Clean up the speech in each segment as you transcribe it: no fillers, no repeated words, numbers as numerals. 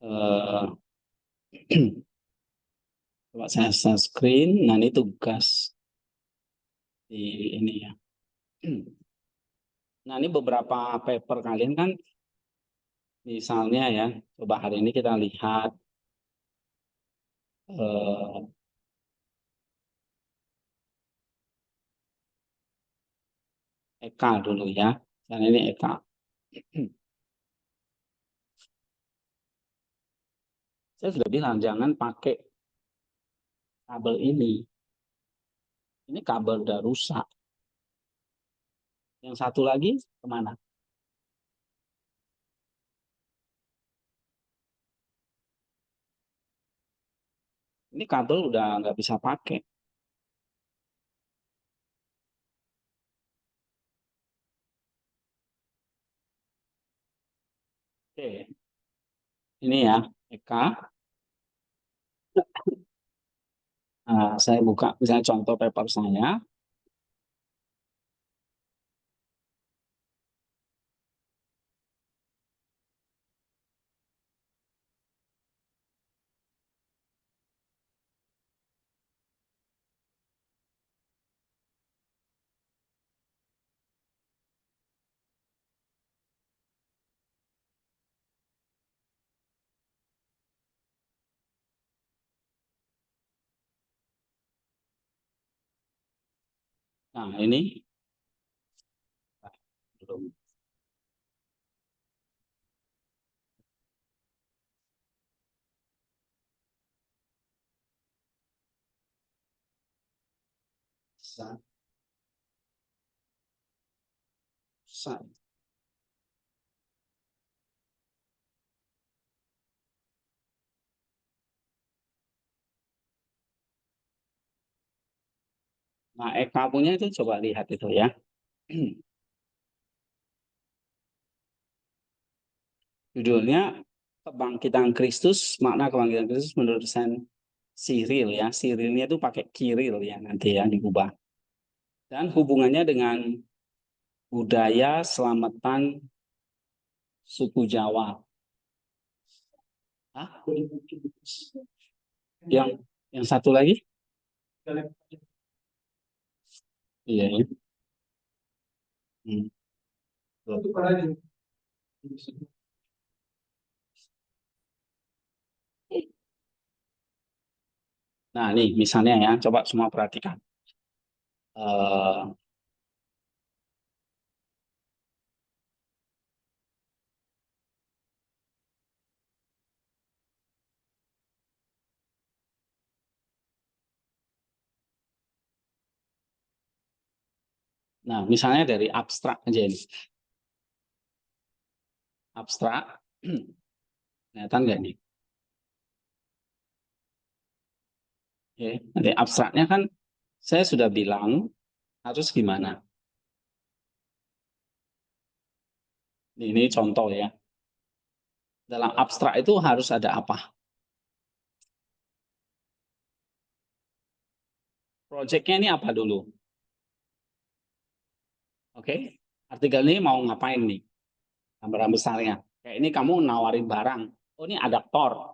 Eh, coba saya share screen. Nah, ini tugas di ini ya. Nah, ini beberapa paper kalian kan, misalnya ya, coba hari ini kita lihat eh, Eka dulu ya. Dan ini Eka. Saya sudah bilang jangan pakai kabel ini. Ini kabel udah rusak. Yang satu lagi kemana? Ini kabel udah nggak bisa pakai. Oke, ini ya Eka. Nah, saya buka misalnya contoh paper saya. Nah, ini belum bisa. Bisa. Nah, Eka punya itu coba lihat itu ya. Judulnya Kebangkitan Kristus, makna kebangkitan Kristus menurut Saint Cyril ya. Cyrilnya itu pakai Kiril ya nanti ya diubah. Dan hubungannya dengan budaya selamatan suku Jawa. Hah? Yang satu lagi? Iya ya. Hmm. Nah, nih misalnya ya, coba semua perhatikan. Eh, nah, misalnya dari abstrak aja ini. Abstrak, kelihatan nggak nih? Oke, dari abstraknya kan saya sudah bilang harus gimana. Ini contoh ya. Dalam abstrak itu harus ada apa? Proyeknya ini apa dulu? Oke, artikel ini mau ngapain nih? Gambaran besarnya. Kayak ini kamu nawarin barang. Oh, ini adaptor.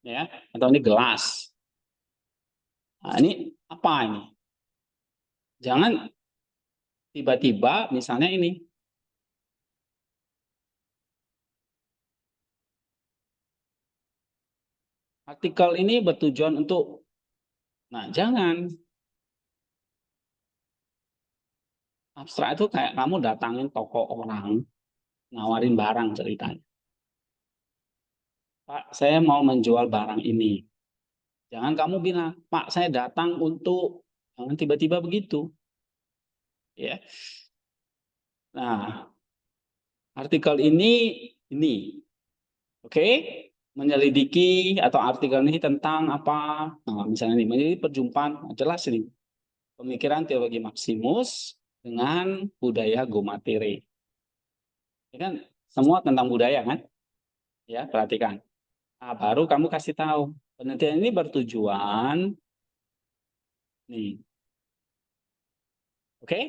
Ya, atau ini gelas. Nah, ini apa ini? Jangan tiba-tiba misalnya ini. Artikel ini bertujuan untuk, nah jangan. Abstrak itu kayak kamu datangin toko orang, nawarin barang ceritanya. Pak, saya mau menjual barang ini. Jangan kamu bilang, Pak, saya datang untuk, jangan tiba-tiba begitu. Ya. Nah, artikel ini, oke, menyelidiki atau artikel ini tentang apa? Nah, misalnya ini, menjadi perjumpaan, nah, jelas ini, pemikiran teologi Maximus dengan budaya Gomatere. Ini kan semua tentang budaya kan? Ya, perhatikan. Nah, baru kamu kasih tahu penelitian ini bertujuan nih, oke?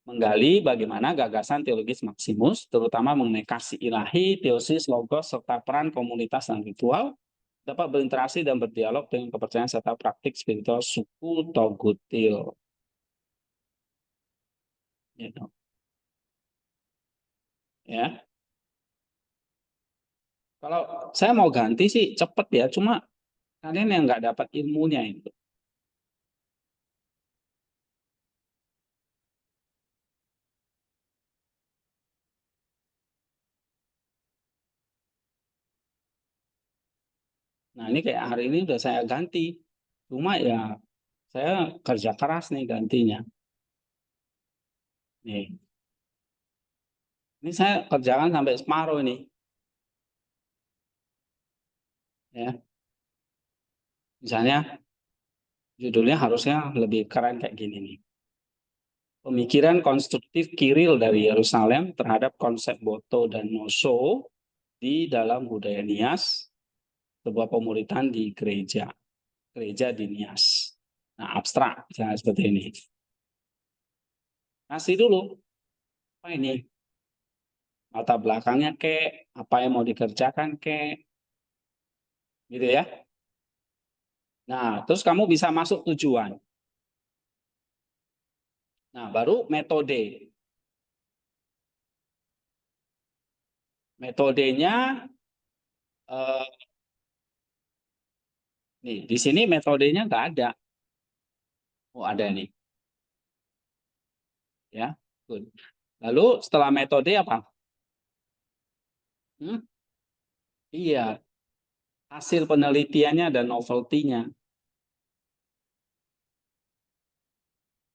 menggali bagaimana gagasan teologis Maximus, terutama mengenai kasih ilahi, teosis, logos, serta peran komunitas dan ritual, dapat berinteraksi dan berdialog dengan kepercayaan serta praktik spiritual suku Togutil. Gitu. Ya, kalau saya mau ganti sih cepet ya, cuma kalian yang nggak dapat ilmunya itu. Nah ini kayak hari ini udah saya ganti, cuma ya saya kerja keras nih gantinya. Nih, ini saya kerjakan sampai separuh ini, ya. Misalnya judulnya harusnya lebih keren kayak gini nih. Pemikiran konstruktif Kiril dari Yerusalem terhadap konsep Boto dan Noso di dalam budaya Nias, sebuah pemuritan di gereja di Nias. Nah, abstrak, misalnya seperti ini. Kasih dulu, apa ini? Latar belakangnya kek, apa yang mau dikerjakan kek, gitu ya. Nah, terus kamu bisa masuk tujuan. Nah, baru metode. Metodenya, eh, nih, di sini metodenya nggak ada. Oh, ada nih, ya. Good. Lalu setelah metode apa? Hmm? Iya, hasil penelitiannya dan novelty-nya,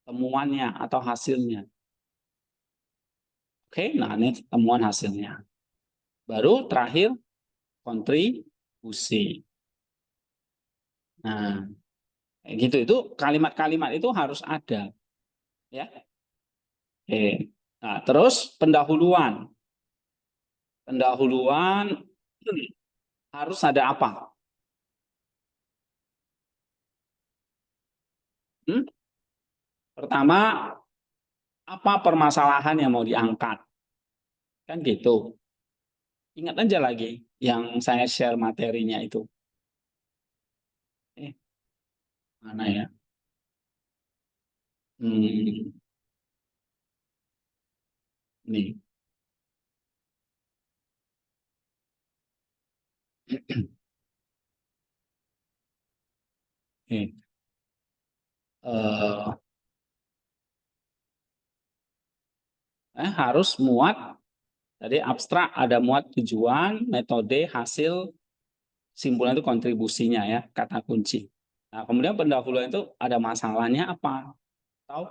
temuannya atau hasilnya. Oke, nah ini temuan hasilnya. Baru terakhir kontribusi. Nah, kayak gitu itu kalimat-kalimat itu harus ada, ya. Oke. Nah, terus pendahuluan. Pendahuluan harus ada apa? Hmm? Pertama, apa permasalahan yang mau diangkat? Kan gitu. Ingat aja lagi yang saya share materinya itu. Eh, mana ya? Hmm, nih. Nih. Eh, harus muat, jadi abstrak ada muat tujuan, metode, hasil, simpulan itu kontribusinya ya, kata kunci. Nah, kemudian pendahuluan itu ada masalahnya apa? Tahu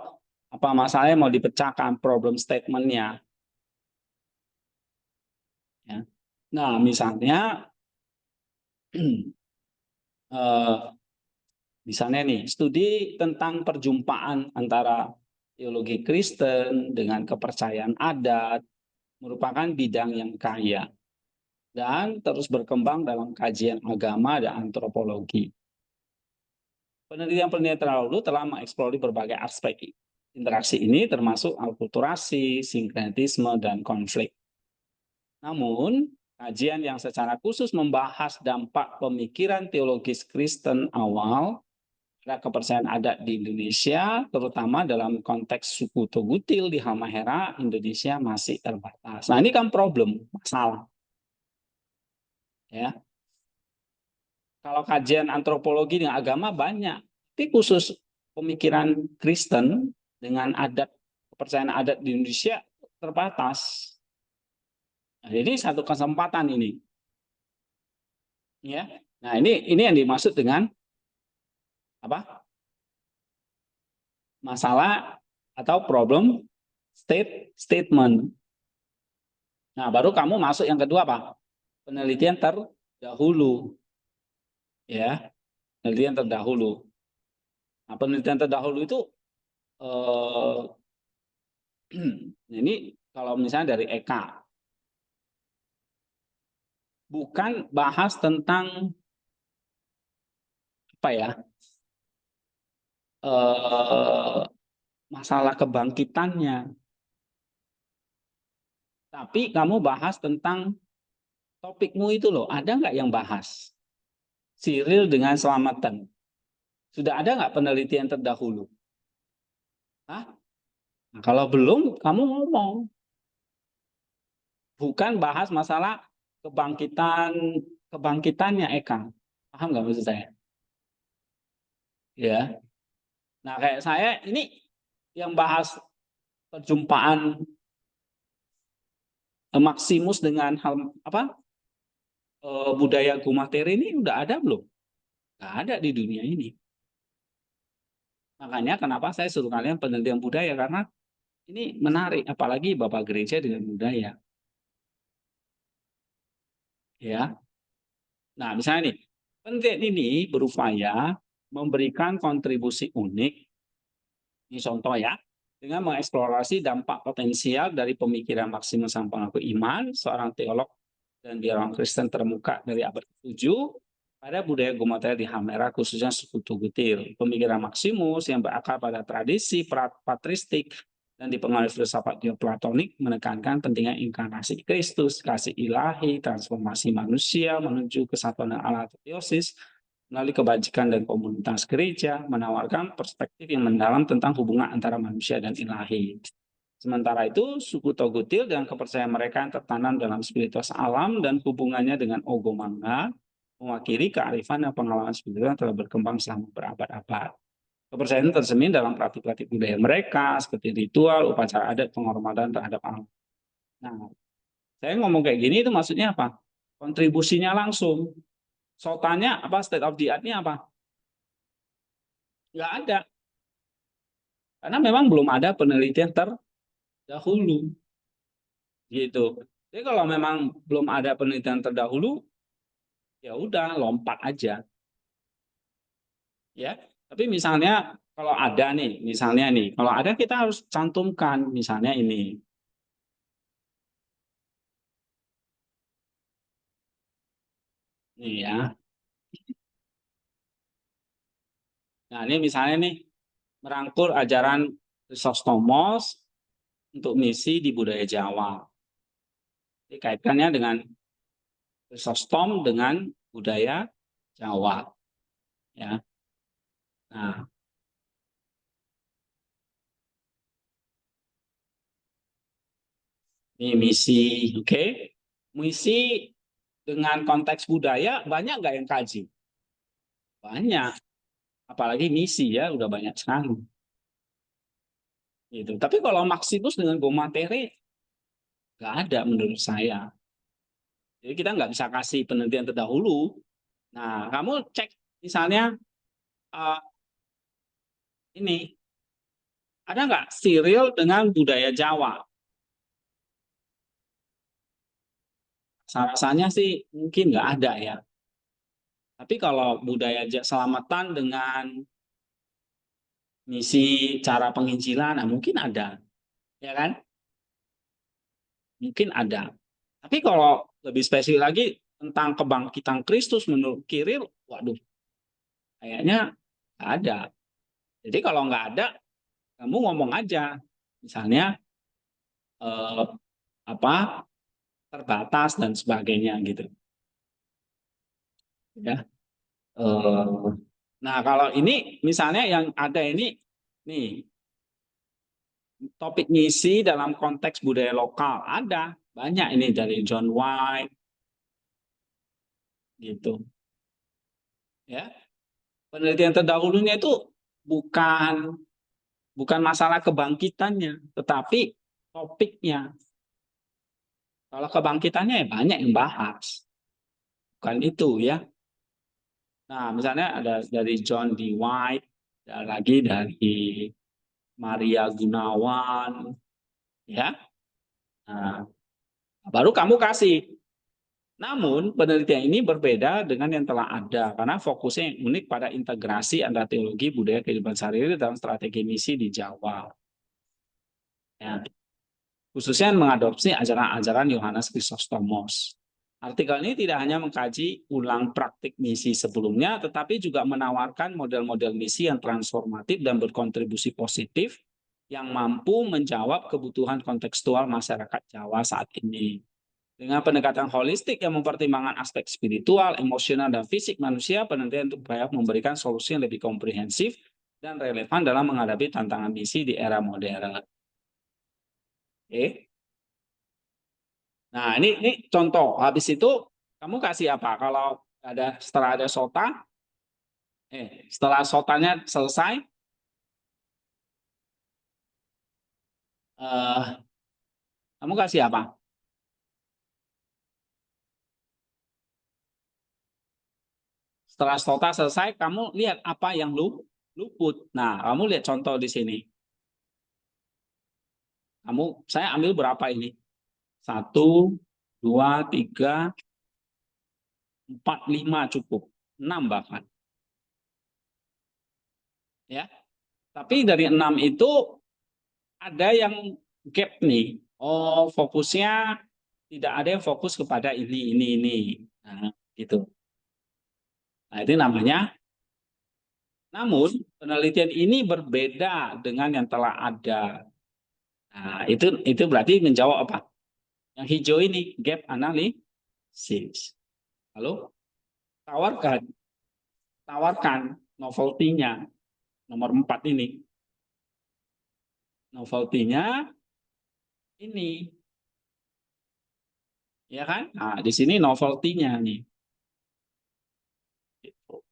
apa masalahnya mau dipecahkan, problem statementnya. Ya. Nah, misalnya, eh, misalnya nih, studi tentang perjumpaan antara teologi Kristen dengan kepercayaan adat merupakan bidang yang kaya dan terus berkembang dalam kajian agama dan antropologi. Penelitian-penelitian terdahulu telah mengeksplori berbagai aspek interaksi ini termasuk alkulturasi, sinkretisme, dan konflik. Namun, kajian yang secara khusus membahas dampak pemikiran teologis Kristen awal pada kepercayaan adat di Indonesia, terutama dalam konteks suku Togutil di Halmahera, Indonesia masih terbatas. Nah, ini kan problem, masalah. Ya, kalau kajian antropologi dengan agama banyak, tapi khusus pemikiran Kristen dengan adat kepercayaan adat di Indonesia terbatas. Nah, jadi satu kesempatan ini, ya. Nah, ini yang dimaksud dengan apa? Masalah atau problem statement. Nah, baru kamu masuk yang kedua apa? Penelitian terdahulu, ya. Penelitian terdahulu. Nah, penelitian terdahulu itu eh, ini kalau misalnya dari Eka, bukan bahas tentang apa ya, eh, masalah kebangkitannya, Tapi kamu bahas tentang topikmu itu loh, ada nggak yang bahas? Cyril dengan selamatan. Sudah ada nggak penelitian terdahulu? Hah? Nah, kalau belum, kamu ngomong. Bukan bahas masalah kebangkitannya Eka. Paham nggak maksud saya? Ya. Nah, kayak saya ini yang bahas perjumpaan Maximus dengan hal apa budaya Gumateri ini udah ada belum? Nggak ada di dunia ini. Makanya kenapa saya suruh kalian penelitian budaya karena ini menarik, apalagi Bapak Gereja dengan budaya. Ya. Nah, misalnya nih, penelitian ini berupaya memberikan kontribusi unik, ini contoh ya, dengan mengeksplorasi dampak potensial dari pemikiran Maximus sang pengaku iman, seorang teolog dan biarawan Kristen termuka dari abad ke-7 pada budaya Gumatera di Halmera, khususnya suku Tugutil. Pemikiran Maximus yang berakar pada tradisi patristik dan dipengaruhi filsafat neoplatonik menekankan pentingnya inkarnasi Kristus, kasih ilahi, transformasi manusia menuju kesatuan Allah atau teosis melalui kebajikan dan komunitas gereja, menawarkan perspektif yang mendalam tentang hubungan antara manusia dan ilahi. Sementara itu, suku Togutil dengan kepercayaan mereka yang tertanam dalam spiritualitas alam dan hubungannya dengan Ogomanga mewakili kearifan dan pengalaman spiritual yang telah berkembang selama berabad-abad. Kepercayaan tercermin dalam praktik-praktik budaya mereka seperti ritual, upacara adat, penghormatan terhadap alam. Nah, saya ngomong kayak gini itu maksudnya apa? Kontribusinya langsung. Sotannya apa? State of the art-nya apa? Nggak ada. Karena memang belum ada penelitian terdahulu. Gitu. Jadi kalau memang belum ada penelitian terdahulu, ya udah lompat aja, ya. Tapi misalnya kalau ada nih, misalnya nih, kalau ada kita harus cantumkan, misalnya ini, nih ya. Nah ini misalnya nih merangkul ajaran Chrysostomos untuk misi di budaya Jawa. Dikaitkannya dengan Chrysostom dengan budaya Jawa, ya. Nah, ini misi, oke? Misi dengan konteks budaya banyak nggak yang kaji? Banyak, apalagi misi ya udah banyak sekali. Gitu. Tapi kalau Maximus dengan Go Materi nggak ada menurut saya. Jadi kita nggak bisa kasih penelitian terdahulu. Nah, kamu cek misalnya uh, ini ada nggak Cyril dengan budaya Jawa? Rasanya sih mungkin nggak ada ya. Tapi kalau budaya selamatan dengan misi cara penginjilan, nah mungkin ada, ya kan? Mungkin ada. Tapi kalau lebih spesifik lagi tentang kebangkitan Kristus menurut Kiril, waduh, kayaknya nggak ada. Jadi kalau nggak ada, kamu ngomong aja, misalnya eh, apa terbatas dan sebagainya gitu, ya. Eh, nah kalau ini misalnya yang ada ini, nih topik ngisi dalam konteks budaya lokal ada banyak ini dari John White gitu, ya. Penelitian terdahulunya itu bukan bukan masalah kebangkitannya, tetapi topiknya. Kalau kebangkitannya ya banyak yang bahas, bukan itu ya. Nah, misalnya ada dari John D. White, ada lagi dari Maria Gunawan, ya. Nah, baru kamu kasih. Namun penelitian ini berbeda dengan yang telah ada karena fokusnya yang unik pada integrasi antara teologi, budaya, kehidupan sehari-hari dalam strategi misi di Jawa. Ya. Khususnya mengadopsi ajaran-ajaran Yohanes Chrysostomos. Artikel ini tidak hanya mengkaji ulang praktik misi sebelumnya, tetapi juga menawarkan model-model misi yang transformatif dan berkontribusi positif yang mampu menjawab kebutuhan kontekstual masyarakat Jawa saat ini. Dengan pendekatan holistik yang mempertimbangkan aspek spiritual, emosional, dan fisik manusia, penelitian untuk upaya memberikan solusi yang lebih komprehensif dan relevan dalam menghadapi tantangan misi di era modern. Oke. Nah, ini contoh. Habis itu kamu kasih apa? Kalau setelah ada SOTA, setelah SOTA-nya selesai, eh, kamu kasih apa? Setelah SOTA selesai, kamu lihat apa yang luput. Nah, kamu lihat contoh di sini. Saya ambil berapa ini? 1, 2, 3, 4, 5 cukup. 6 bahkan. Ya. Tapi dari 6 itu ada yang gap nih. Oh, fokusnya tidak ada yang fokus kepada ini. Nah, gitu. Nah, itu namanya. Namun, penelitian ini berbeda dengan yang telah ada. Nah, itu berarti menjawab apa? Yang hijau ini, gap analysis. Lalu, tawarkan, tawarkan novelty-nya, nomor 4 ini. Novelty-nya ini, ya kan? Nah, di sini novelty-nya nih.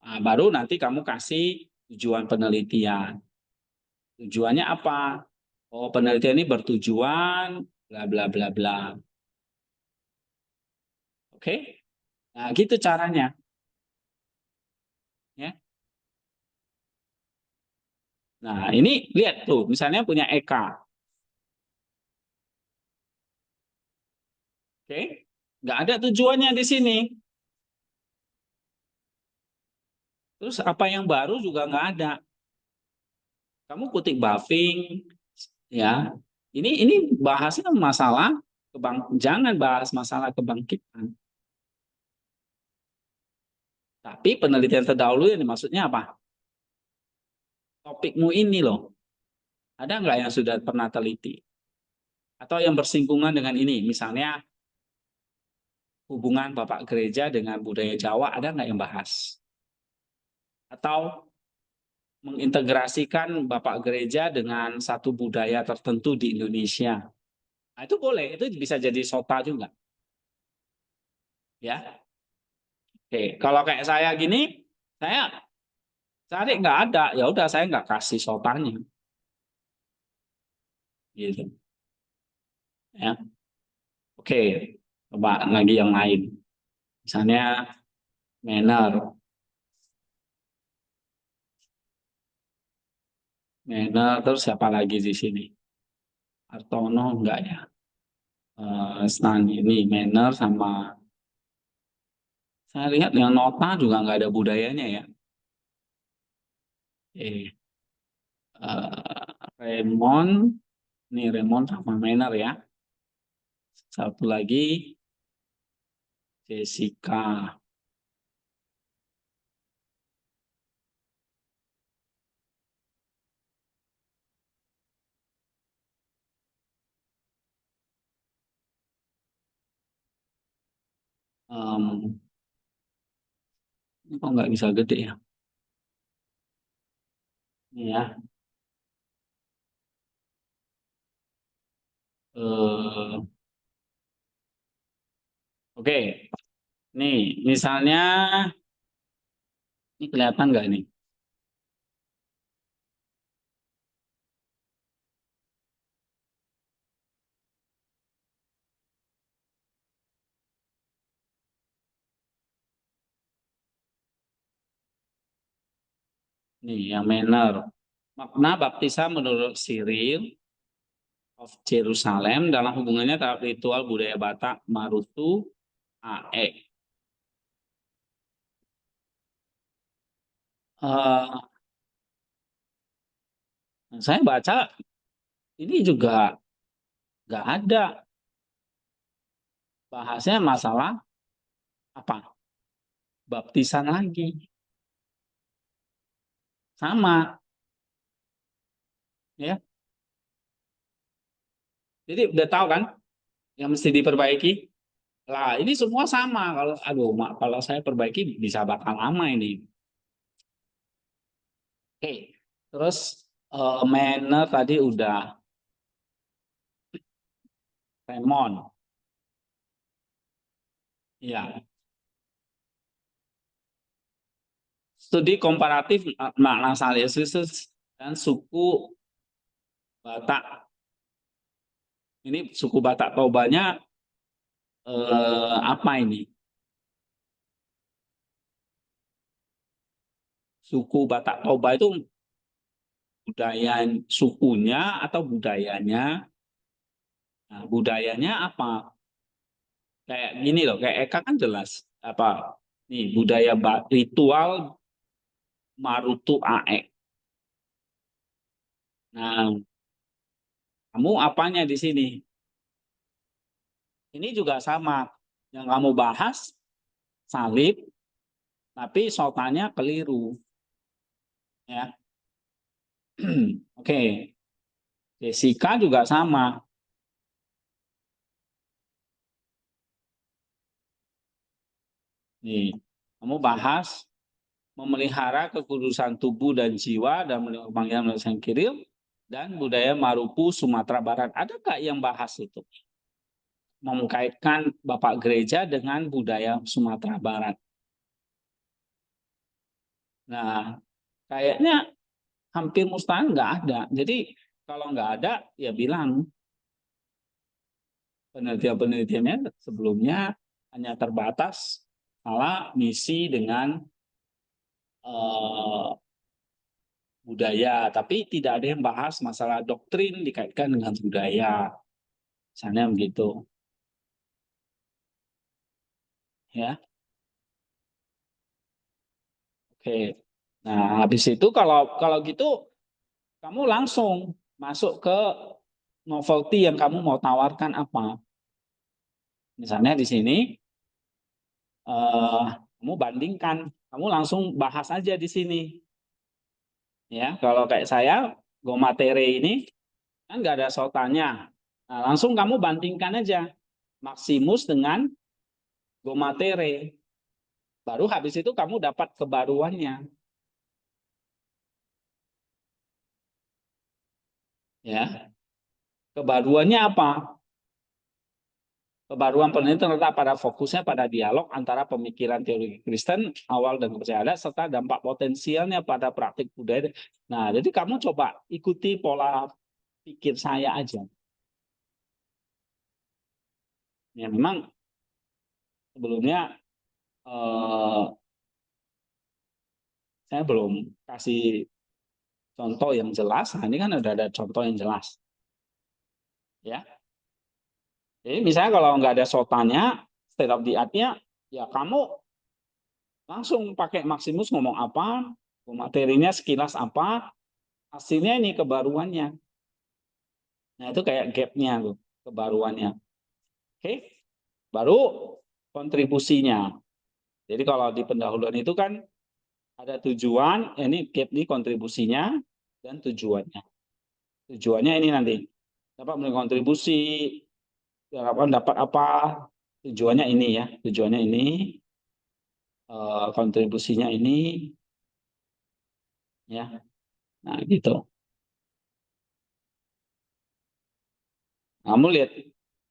Nah, baru nanti kamu kasih tujuan penelitian. Tujuannya apa? Oh, penelitian ini bertujuan bla bla bla bla. Oke? Nah, gitu caranya, ya. Nah, ini lihat tuh, misalnya punya Eka. Oke? Nggak ada tujuannya di sini. Terus apa yang baru juga nggak ada. Kamu kutip buffing, ya. Ini bahasnya masalah jangan bahas masalah kebangkitan. Tapi penelitian terdahulu ini maksudnya apa? Topikmu ini loh. Ada nggak yang sudah pernah teliti? Atau yang bersinggungan dengan ini? Misalnya hubungan Bapak Gereja dengan budaya Jawa, ada nggak yang bahas? Atau mengintegrasikan Bapak Gereja dengan satu budaya tertentu di Indonesia? Nah, itu boleh, itu bisa jadi sota juga. Ya, oke. Kalau kayak saya gini, saya cari nggak ada, ya udah saya nggak kasih sotanya, gitu. Ya, oke. Coba lagi yang lain. Misalnya manner, terus siapa lagi di sini? Artono enggak ya? Stan ini manner sama saya lihat yang nota juga nggak ada budayanya ya. Raymond, nih Raymond sama manner ya. Satu lagi Jessica. Em, ini kok nggak bisa gede ya? Ini ya. Eh, oke, nih misalnya ini kelihatan nggak nih? Nih yang manner. Makna baptisan menurut Cyril of Jerusalem dalam hubungannya terhadap ritual budaya Batak Marutu AE. Eh, saya baca ini juga nggak ada bahasnya masalah apa baptisan lagi sama ya Jadi udah tahu kan yang mesti diperbaiki. Lah, ini semua sama. Kalau aduh, kalau saya perbaiki bisa bakal lama ini. Oke. Terus manner tadi udah, Raymond. Ya. Studi komparatif makna analisis dan suku Batak. Ini suku Batak Tobanya apa ini? Suku Batak Toba itu budaya sukunya atau budayanya? Nah, budayanya apa? Kayak gini loh, kayak Eka kan jelas apa? Nih budaya ritual Marutu Aek. Nah, kamu apanya di sini? Ini juga sama. Yang kamu bahas salib, tapi sotanya keliru. Ya, oke. Jessica juga sama. Nih, kamu bahas memelihara kekudusan tubuh dan jiwa dan panggilan Sang Kiril dan budaya Marupu Sumatera Barat. Ada nggak yang bahas itu? Mengkaitkan Bapak Gereja dengan budaya Sumatera Barat. Nah, kayaknya hampir mustahil nggak ada. Jadi kalau nggak ada, ya bilang penelitian-penelitiannya sebelumnya hanya terbatas salah misi dengan eh, budaya, tapi tidak ada yang bahas masalah doktrin dikaitkan dengan budaya, misalnya begitu, ya. Oke. Nah, habis itu kalau kalau gitu kamu langsung masuk ke novelty yang kamu mau tawarkan apa. Misalnya di sini kamu bandingkan, kamu langsung bahas aja di sini. Ya, kalau kayak saya, Go Materi ini kan nggak ada sotanya. Nah, langsung kamu bandingkan aja Maximus dengan Go Materi. Baru habis itu kamu dapat kebaruannya. Ya, kebaruannya apa? Kebaruan penelitian terletak pada fokusnya pada dialog antara pemikiran teologi Kristen awal dan kepercayaan serta dampak potensialnya pada praktik budaya. Nah, jadi kamu coba ikuti pola pikir saya aja. Ya memang sebelumnya eh, saya belum kasih contoh yang jelas. Nah, ini kan udah ada contoh yang jelas, ya. Jadi misalnya kalau nggak ada sotanya, state of the art-nya, ya kamu langsung pakai Maximus ngomong apa, materinya sekilas apa, hasilnya ini kebaruannya. Nah itu kayak gap-nya tuh, kebaruannya. Oke, baru kontribusinya. Jadi kalau di pendahuluan itu kan ada tujuan, ini gap ini kontribusinya dan tujuannya. Tujuannya ini nanti dapat berkontribusi, diharapkan dapat apa, tujuannya ini ya, tujuannya ini, kontribusinya ini, ya. Nah gitu. Kamu lihat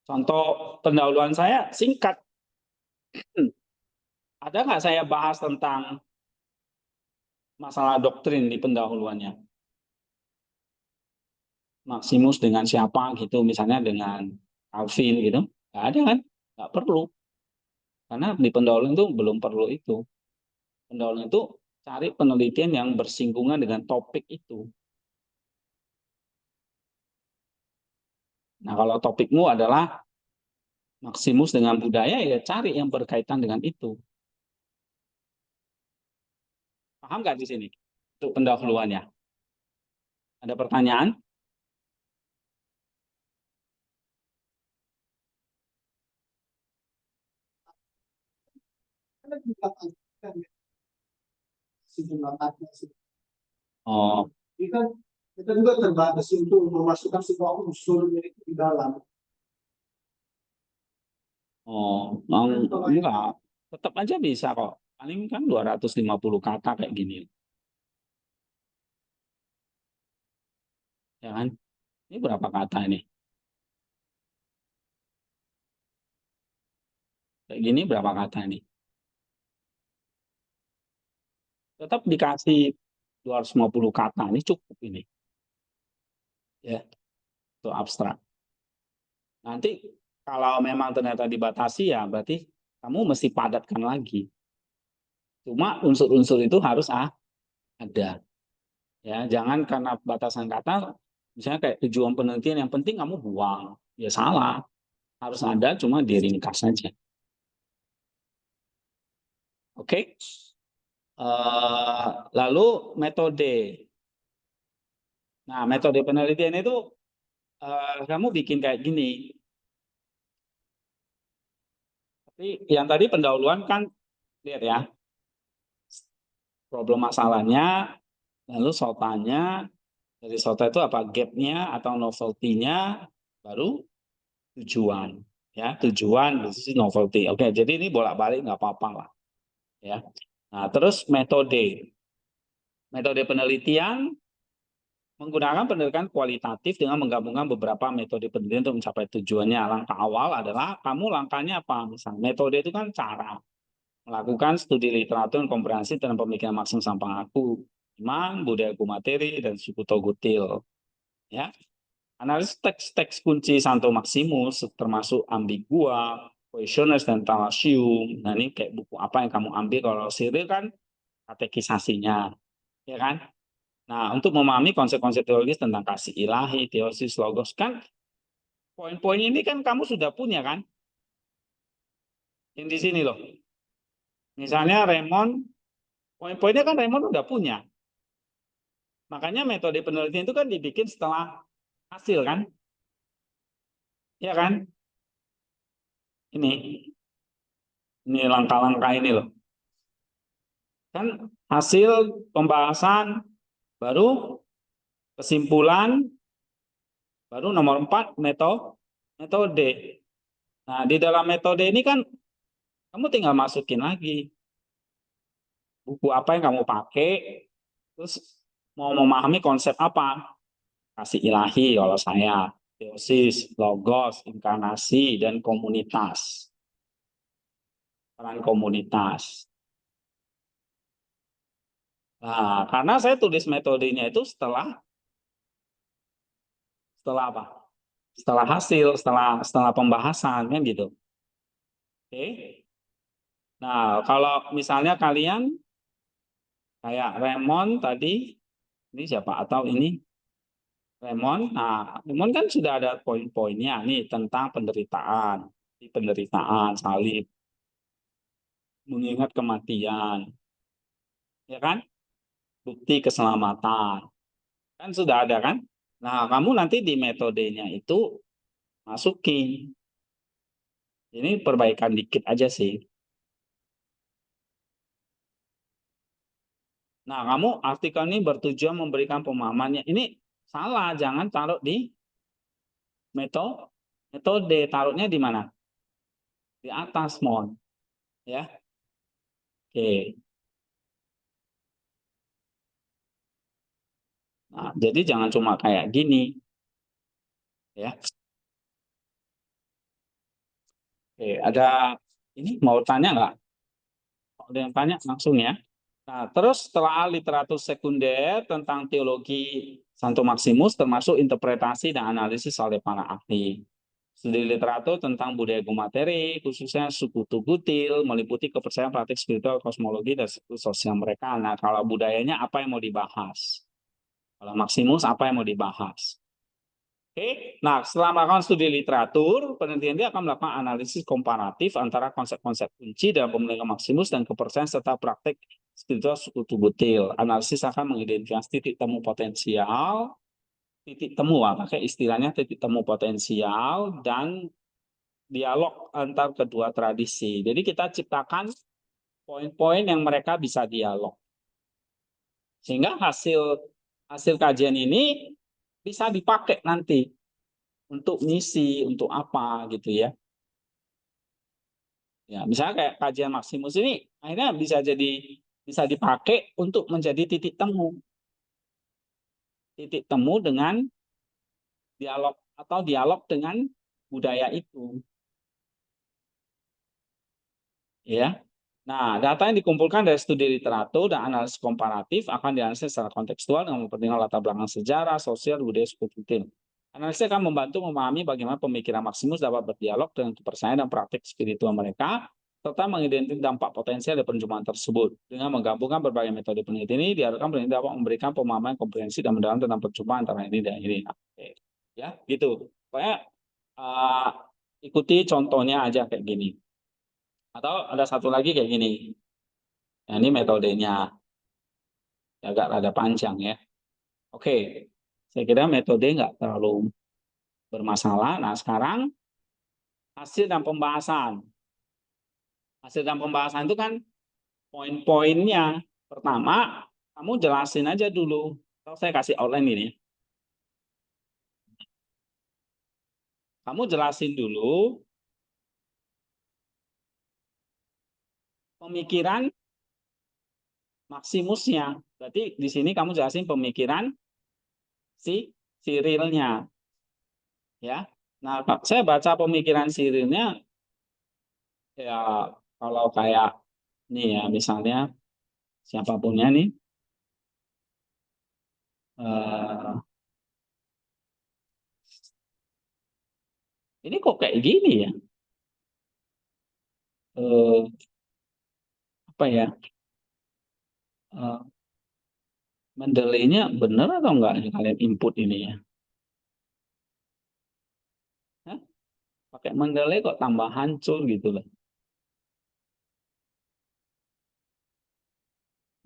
contoh pendahuluan saya singkat. Ada nggak saya bahas tentang masalah doktrin di pendahuluannya? Maximus dengan siapa gitu, misalnya dengan Calvin gitu. Nggak ada kan? Nggak perlu. Karena di pendahuluan itu belum perlu itu. Pendahuluan itu cari penelitian yang bersinggungan dengan topik itu. Nah, kalau topikmu adalah Maximus dengan budaya, ya cari yang berkaitan dengan itu. Paham nggak di sini? Untuk pendahuluannya. Ada pertanyaan? Oh, kita juga terbatas untuk memasukkan sebuah unsur di dalam. Oh, enggak. Tetap aja bisa kok. Paling kan 250 kata kayak gini. Ya kan? Ini berapa kata ini? Kayak gini berapa kata ini? Tetap dikasih 250 kata. Ini cukup ini. Ya, itu abstrak. Nanti kalau memang ternyata dibatasi ya berarti kamu mesti padatkan lagi. Cuma unsur-unsur itu harus ada. Ya, jangan karena batasan kata misalnya kayak tujuan penelitian yang penting kamu buang. Ya salah. Harus ada cuma diringkas saja. Oke. Lalu metode. Nah, metode penelitian itu kamu bikin kayak gini. Tapi yang tadi pendahuluan kan lihat ya, problem masalahnya, lalu sotanya, dari sota itu apa gap-nya atau novelty-nya, baru tujuan. Ya, tujuan, bisnis novelty. Oke, jadi ini bolak-balik nggak apa-apa lah. Ya. Nah, terus metode. Metode penelitian menggunakan penelitian kualitatif dengan menggabungkan beberapa metode penelitian untuk mencapai tujuannya. Langkah awal adalah kamu langkahnya apa? Misalnya metode itu kan cara melakukan studi literatur komprehensif dan pemikiran maksimal sampang aku, imang, budaya materi, dan suku togutil. Ya, analisis teks-teks kunci Santo Maximus termasuk ambigua, questionnaires dan talasium. Nah ini kayak buku apa yang kamu ambil kalau Cyril kan katekisasinya, ya kan? Nah, untuk memahami konsep-konsep teologis tentang kasih ilahi, teosis, logos, kan poin-poin ini kan kamu sudah punya kan? Yang di sini loh. Misalnya Raymond, poin-poinnya kan Raymond udah punya. Makanya metode penelitian itu kan dibikin setelah hasil kan? Ya kan? Ini langkah-langkah ini loh. Kan hasil pembahasan, baru kesimpulan, baru nomor 4 metode. Nah, di dalam metode ini kan kamu tinggal masukin lagi buku apa yang kamu pakai, terus mau memahami konsep apa? Kasih ilahi kalau saya, teosis, logos, inkarnasi, dan komunitas. Peran komunitas. Nah, karena saya tulis metodenya itu setelah apa? Setelah hasil, setelah pembahasan kan gitu. Oke. Nah, kalau misalnya kalian kayak Raymond tadi, ini siapa? Atau ini Raymond. Nah, Raymond kan sudah ada poin-poinnya nih tentang penderitaan. Di penderitaan, salib, mengingat kematian, ya kan? Bukti keselamatan. Kan sudah ada kan? Nah, kamu nanti di metodenya itu masukin. Ini perbaikan dikit aja sih. Nah, kamu artikel ini bertujuan memberikan pemahamannya. Ini salah, jangan taruh di metode. Taruhnya di mana? Di atas, mon. Ya. Oke. Nah, jadi jangan cuma kayak gini, ya. Oke, ada ini mau tanya nggak? Kalau ada yang tanya langsung ya. Nah, terus setelah literatur sekunder tentang teologi Santo Maximus termasuk interpretasi dan analisis oleh para ahli. Studi literatur tentang budaya materi, khususnya suku Tugutil, meliputi kepercayaan praktik spiritual, kosmologi, dan sosial mereka. Nah, kalau budayanya apa yang mau dibahas? Kalau Maximus apa yang mau dibahas? Oke, nah setelah melakukan studi literatur, penelitian dia akan melakukan analisis komparatif antara konsep-konsep kunci dalam pemilihan Maximus dan kepercayaan serta praktek spiritual suku Tugutil. Analisis akan mengidentifikasi titik temu potensial, titik temu, pakai istilahnya titik temu potensial dan dialog antar kedua tradisi. Jadi kita ciptakan poin-poin yang mereka bisa dialog. Sehingga hasil hasil kajian ini bisa dipakai nanti untuk misi, untuk apa gitu ya. Ya, misalnya kayak kajian Maximus ini akhirnya bisa dipakai untuk menjadi titik temu. Titik temu dengan dialog atau dialog dengan budaya itu. Ya. Nah, data yang dikumpulkan dari studi literatur dan analisis komparatif akan dianalisis secara kontekstual dengan mempertimbangkan latar belakang sejarah, sosial, budaya cukup detail. Analisis akan membantu memahami bagaimana pemikiran Maximus dapat berdialog dengan kepercayaan dan praktik spiritual mereka, serta mengidentifikasi dampak potensial dari perjumpaan tersebut. Dengan menggabungkan berbagai metode penelitian ini, diharapkan peneliti dapat memberikan pemahaman komprehensif dan mendalam tentang perjumpaan antara ini dan ini. Oke. Ya, gitu. Pokoknya ikuti contohnya aja kayak gini. Atau ada satu lagi kayak gini. Nah, ini metodenya agak rada panjang ya. Oke, saya kira metode nggak terlalu bermasalah. Nah, sekarang hasil dan pembahasan. Hasil dan pembahasan itu kan poin-poinnya. Pertama, kamu jelasin aja dulu. Kalau saya kasih outline ini. Kamu jelasin dulu pemikiran Maximusnya. Berarti di sini kamu jelasin pemikiran si Cyrilnya. Ya. Nah, saya baca pemikiran Cyrilnya ya kalau kayak nih ya misalnya siapapunnya nih eh, ini kok kayak gini ya eh, apa ya eh, Mendeleynya bener atau enggak nih kalian input ini ya. Hah? Pakai Mendeley kok tambah hancur gitu loh.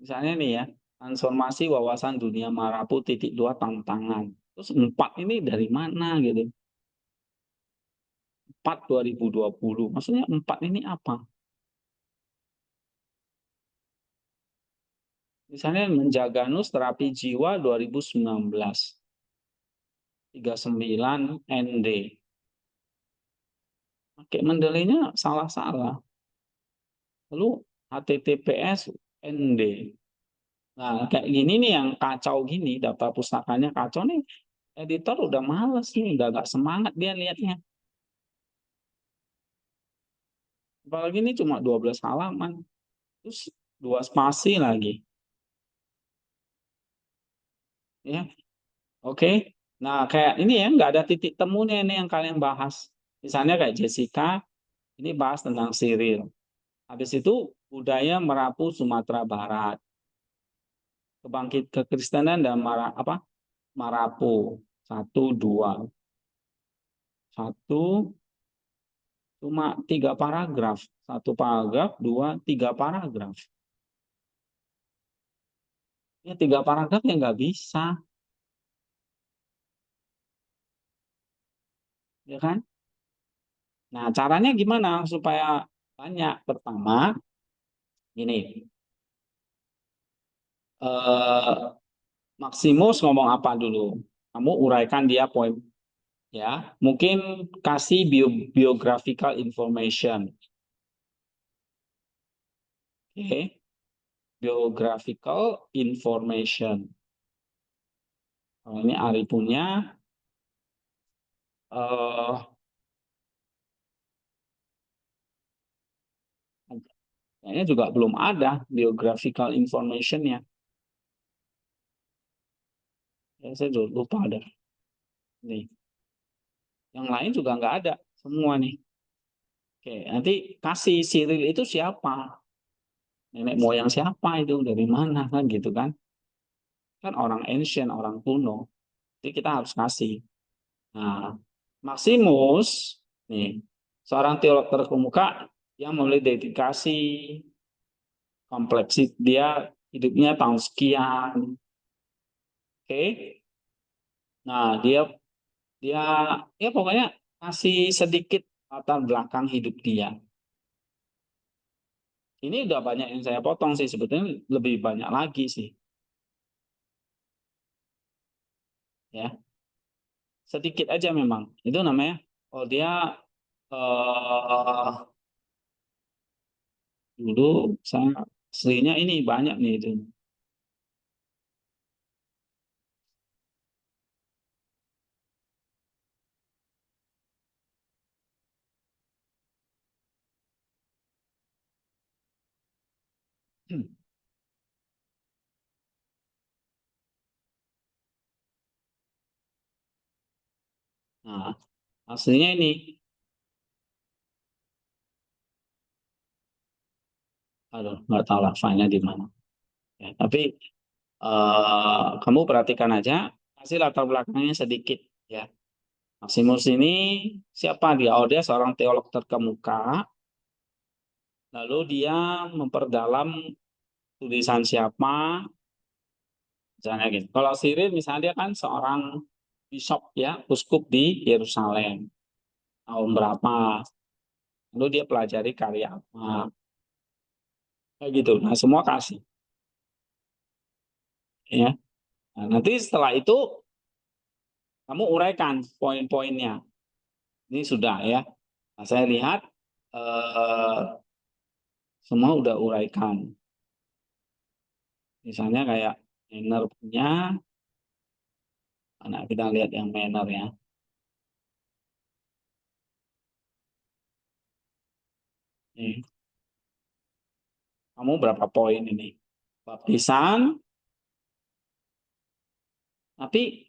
Misalnya nih ya, transformasi wawasan dunia marapu titik dua tantangan. Terus empat ini dari mana gitu? Empat 2020. Maksudnya empat ini apa? Misalnya menjaga nus terapi jiwa 2019. 39 ND. Pakai Mendeleynya salah-salah. Lalu HTTPS ND. Nah, kayak gini nih yang kacau gini, daftar pustakanya kacau nih. Editor udah males nih, udah gak semangat dia lihatnya. Apalagi ini cuma 12 halaman. Terus dua spasi lagi. Ya, oke. Nah, kayak ini ya, nggak ada titik temunya ini yang kalian bahas. Misalnya kayak Jessica, ini bahas tentang Cyril. Habis itu budaya Merapu Sumatera Barat. Kebangkit kekristenan dan Marapu. Satu, dua. Satu, cuma 3 paragraf. Satu paragraf, dua, 3 paragraf. Ya 3 paragraf ya nggak bisa, ya kan? Nah, caranya gimana supaya banyak? Pertama, ini eh, Maximus ngomong apa dulu? Kamu uraikan dia poin, ya. Mungkin kasih biographical information, oke? Okay? Biographical information. Kalau ini Ari punya, eh, kayaknya juga belum ada biographical information-nya. Ya, saya lupa ada. Nih, yang lain juga nggak ada semua nih. Oke, nanti kasih Cyril itu siapa? Nenek moyang siapa itu? Dari mana kan gitu kan? Kan orang ancient, orang kuno. Jadi kita harus kasih. Nah, Maximus nih, seorang teolog terkemuka yang memiliki dedikasi kompleks dia hidupnya tahun sekian. Oke. Nah, dia dia ya pokoknya kasih sedikit latar belakang hidup dia. Ini udah banyak yang saya potong sih sebetulnya lebih banyak lagi sih. ya. Sedikit aja memang. Itu namanya, oh dia eh dulu saya aslinya ini banyak nih itu. Nah, aslinya ini, aduh, nggak tahu lah filenya di mana. Ya, tapi kamu perhatikan aja, kasih latar belakangnya sedikit, ya. Maximus ini siapa dia? Oh, dia seorang teolog terkemuka. Lalu dia memperdalam tulisan siapa, misalnya gitu. Kalau Cyril misalnya dia kan seorang bishop ya, uskup di Yerusalem. Tahun berapa? Lalu dia pelajari karya apa? Kayak gitu. Nah, semua kasih, ya. Nah, nanti setelah itu kamu uraikan poin-poinnya. Ini sudah ya. Nah, saya lihat eh, semua udah uraikan. Misalnya kayak manner punya, nah kita lihat yang manner ya. Nih, kamu berapa poin ini? Baptisan, tapi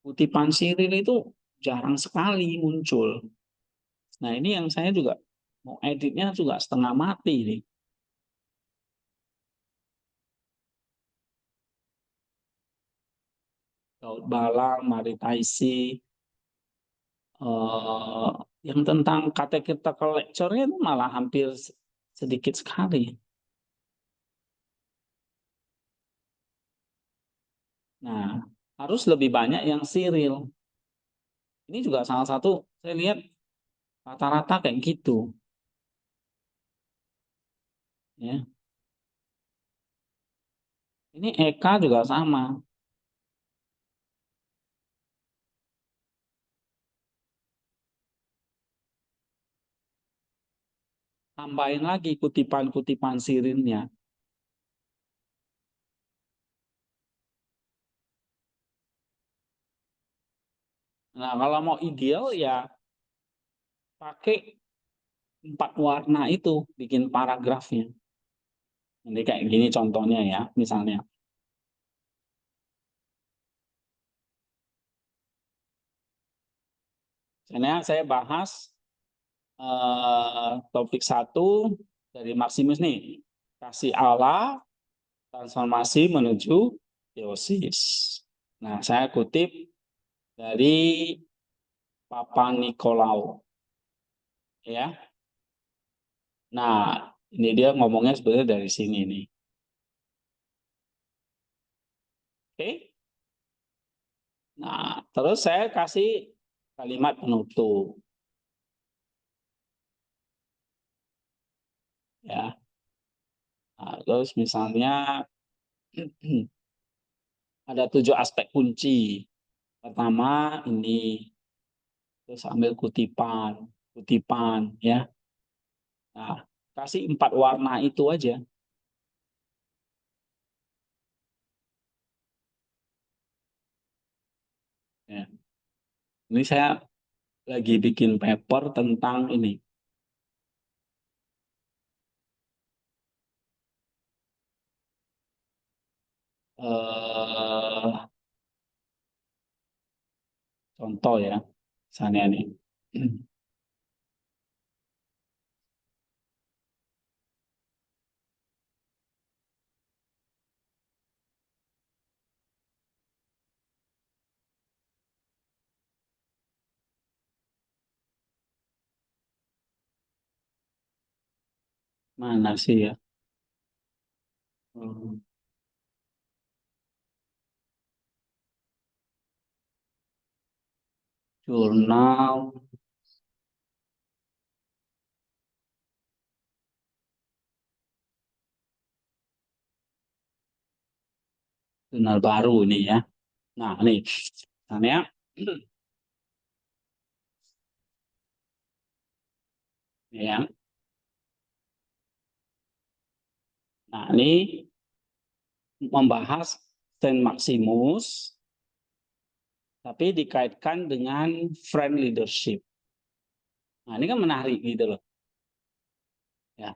kutipan Cyril itu jarang sekali muncul. Nah ini yang saya juga mau editnya juga setengah mati nih. Daud Balang, Maritaisi, eh, yang tentang catechetical lecture-nya itu malah hampir sedikit sekali. Nah, harus lebih banyak yang Cyril. Ini juga salah satu, saya lihat rata-rata kayak gitu. Ya. Ini Eka juga sama. Tambahin lagi kutipan-kutipan Cyrilnya. Nah, kalau mau ideal ya pakai 4 warna itu bikin paragrafnya. Jadi kayak gini contohnya ya, misalnya. Misalnya saya bahas topik 1 dari Maximus nih. Kasih Allah, transformasi menuju teosis. Nah, saya kutip dari Papa Nikolau. Ya. Nah, ini dia ngomongnya sebenarnya dari sini nih. Oke. Nah, terus saya kasih kalimat penutup. Ya. Nah, terus misalnya ada 7 aspek kunci. Pertama ini, terus ambil kutipan, kutipan, ya. Nah, kasih 4 warna itu aja. Ya. Ini saya lagi bikin paper tentang ini. Eh, contoh ya, misalnya nih. Mana sih ya? Hmm, Jurnal jurnal baru nih ya. Nah, nih. Misalnya, ya. Nah, ini membahas Saint Maximus, tapi dikaitkan dengan friend leadership. Nah, ini kan menarik gitu loh. Ya.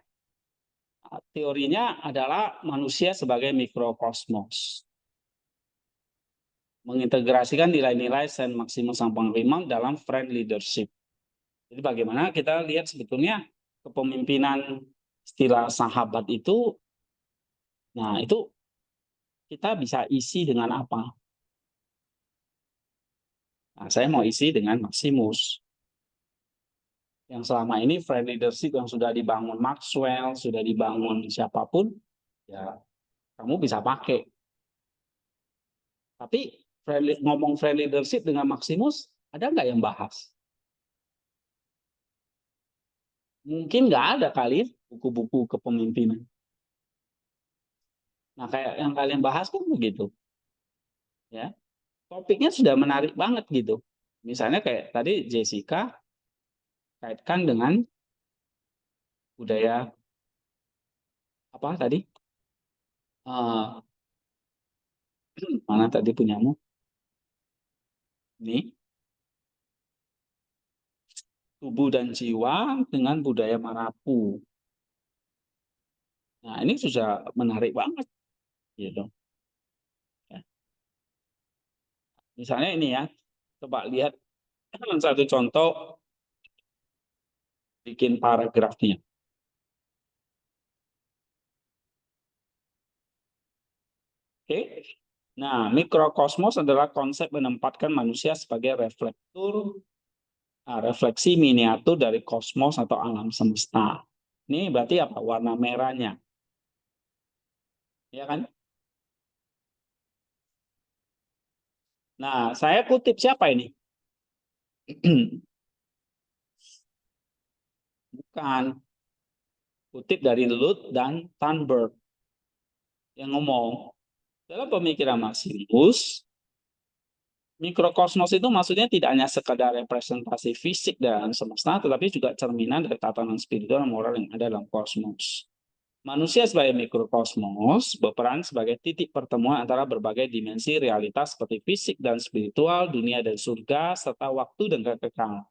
Teorinya adalah manusia sebagai mikrokosmos. Mengintegrasikan nilai-nilai Saint Maximus Sang Panglima dalam friend leadership. Jadi bagaimana kita lihat sebetulnya kepemimpinan istilah sahabat itu, nah itu kita bisa isi dengan apa? Nah, saya mau isi dengan Maximus. Yang selama ini friend leadership yang sudah dibangun Maxwell, sudah dibangun siapapun, ya kamu bisa pakai. Tapi ngomong friend leadership dengan Maximus, ada nggak yang bahas? Mungkin nggak ada kali buku-buku kepemimpinan. Nah, kayak yang kalian bahas kan begitu. Ya, topiknya sudah menarik banget gitu. Misalnya kayak tadi Jessica kaitkan dengan budaya apa tadi? Eh, mana tadi punyamu? Ini tubuh dan jiwa dengan budaya Marapu. Nah, ini sudah menarik banget gitu. Ya. Misalnya ini ya, coba lihat satu contoh bikin paragrafnya. Oke. Nah, mikrokosmos adalah konsep menempatkan manusia sebagai refleksi miniatur dari kosmos atau alam semesta. Ini berarti apa? Warna merahnya, ya kan? Nah, saya kutip siapa ini? Bukan, kutip dari Lut dan Thunberg yang ngomong dalam pemikiran Maximus, mikrokosmos itu maksudnya tidak hanya sekadar representasi fisik dalam semesta, tetapi juga cerminan dari tatanan spiritual dan moral yang ada dalam kosmos. Manusia sebagai mikrokosmos berperan sebagai titik pertemuan antara berbagai dimensi realitas seperti fisik dan spiritual, dunia dan surga, serta waktu dan kekekalan.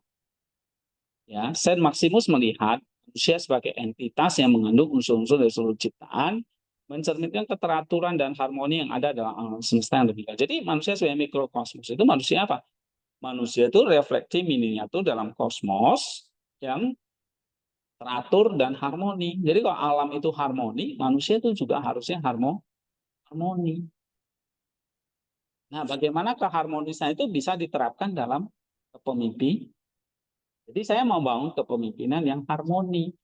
Ya, Saint Maximus melihat manusia sebagai entitas yang mengandung unsur-unsur dari seluruh ciptaan, mencerminkan keteraturan dan harmoni yang ada dalam alam semesta yang lebih luas. Jadi manusia sebagai mikrokosmos itu manusia apa? Manusia itu refleksi miniatur dalam kosmos yang teratur dan harmoni. Jadi kalau alam itu harmoni, manusia itu juga harusnya harmoni. Nah, bagaimana keharmonisan itu bisa diterapkan dalam kepemimpinan? Jadi saya mau bangun kepemimpinan yang harmoni.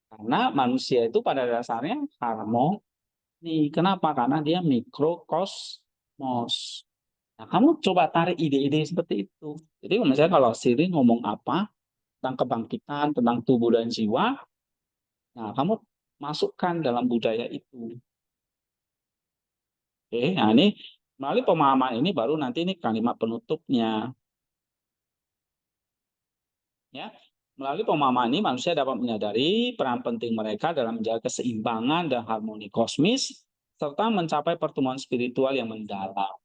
Karena manusia itu pada dasarnya harmoni. Kenapa? Karena dia mikrokosmos. Nah, kamu coba tarik ide-ide seperti itu. Jadi misalnya kalau Siri ngomong apa tentang kebangkitan, tentang tubuh dan jiwa, nah kamu masukkan dalam budaya itu. Oke, nah ini melalui pemahaman ini baru nanti ini kalimat penutupnya. Ya, melalui pemahaman ini manusia dapat menyadari peran penting mereka dalam menjaga keseimbangan dan harmoni kosmis serta mencapai pertemuan spiritual yang mendalam.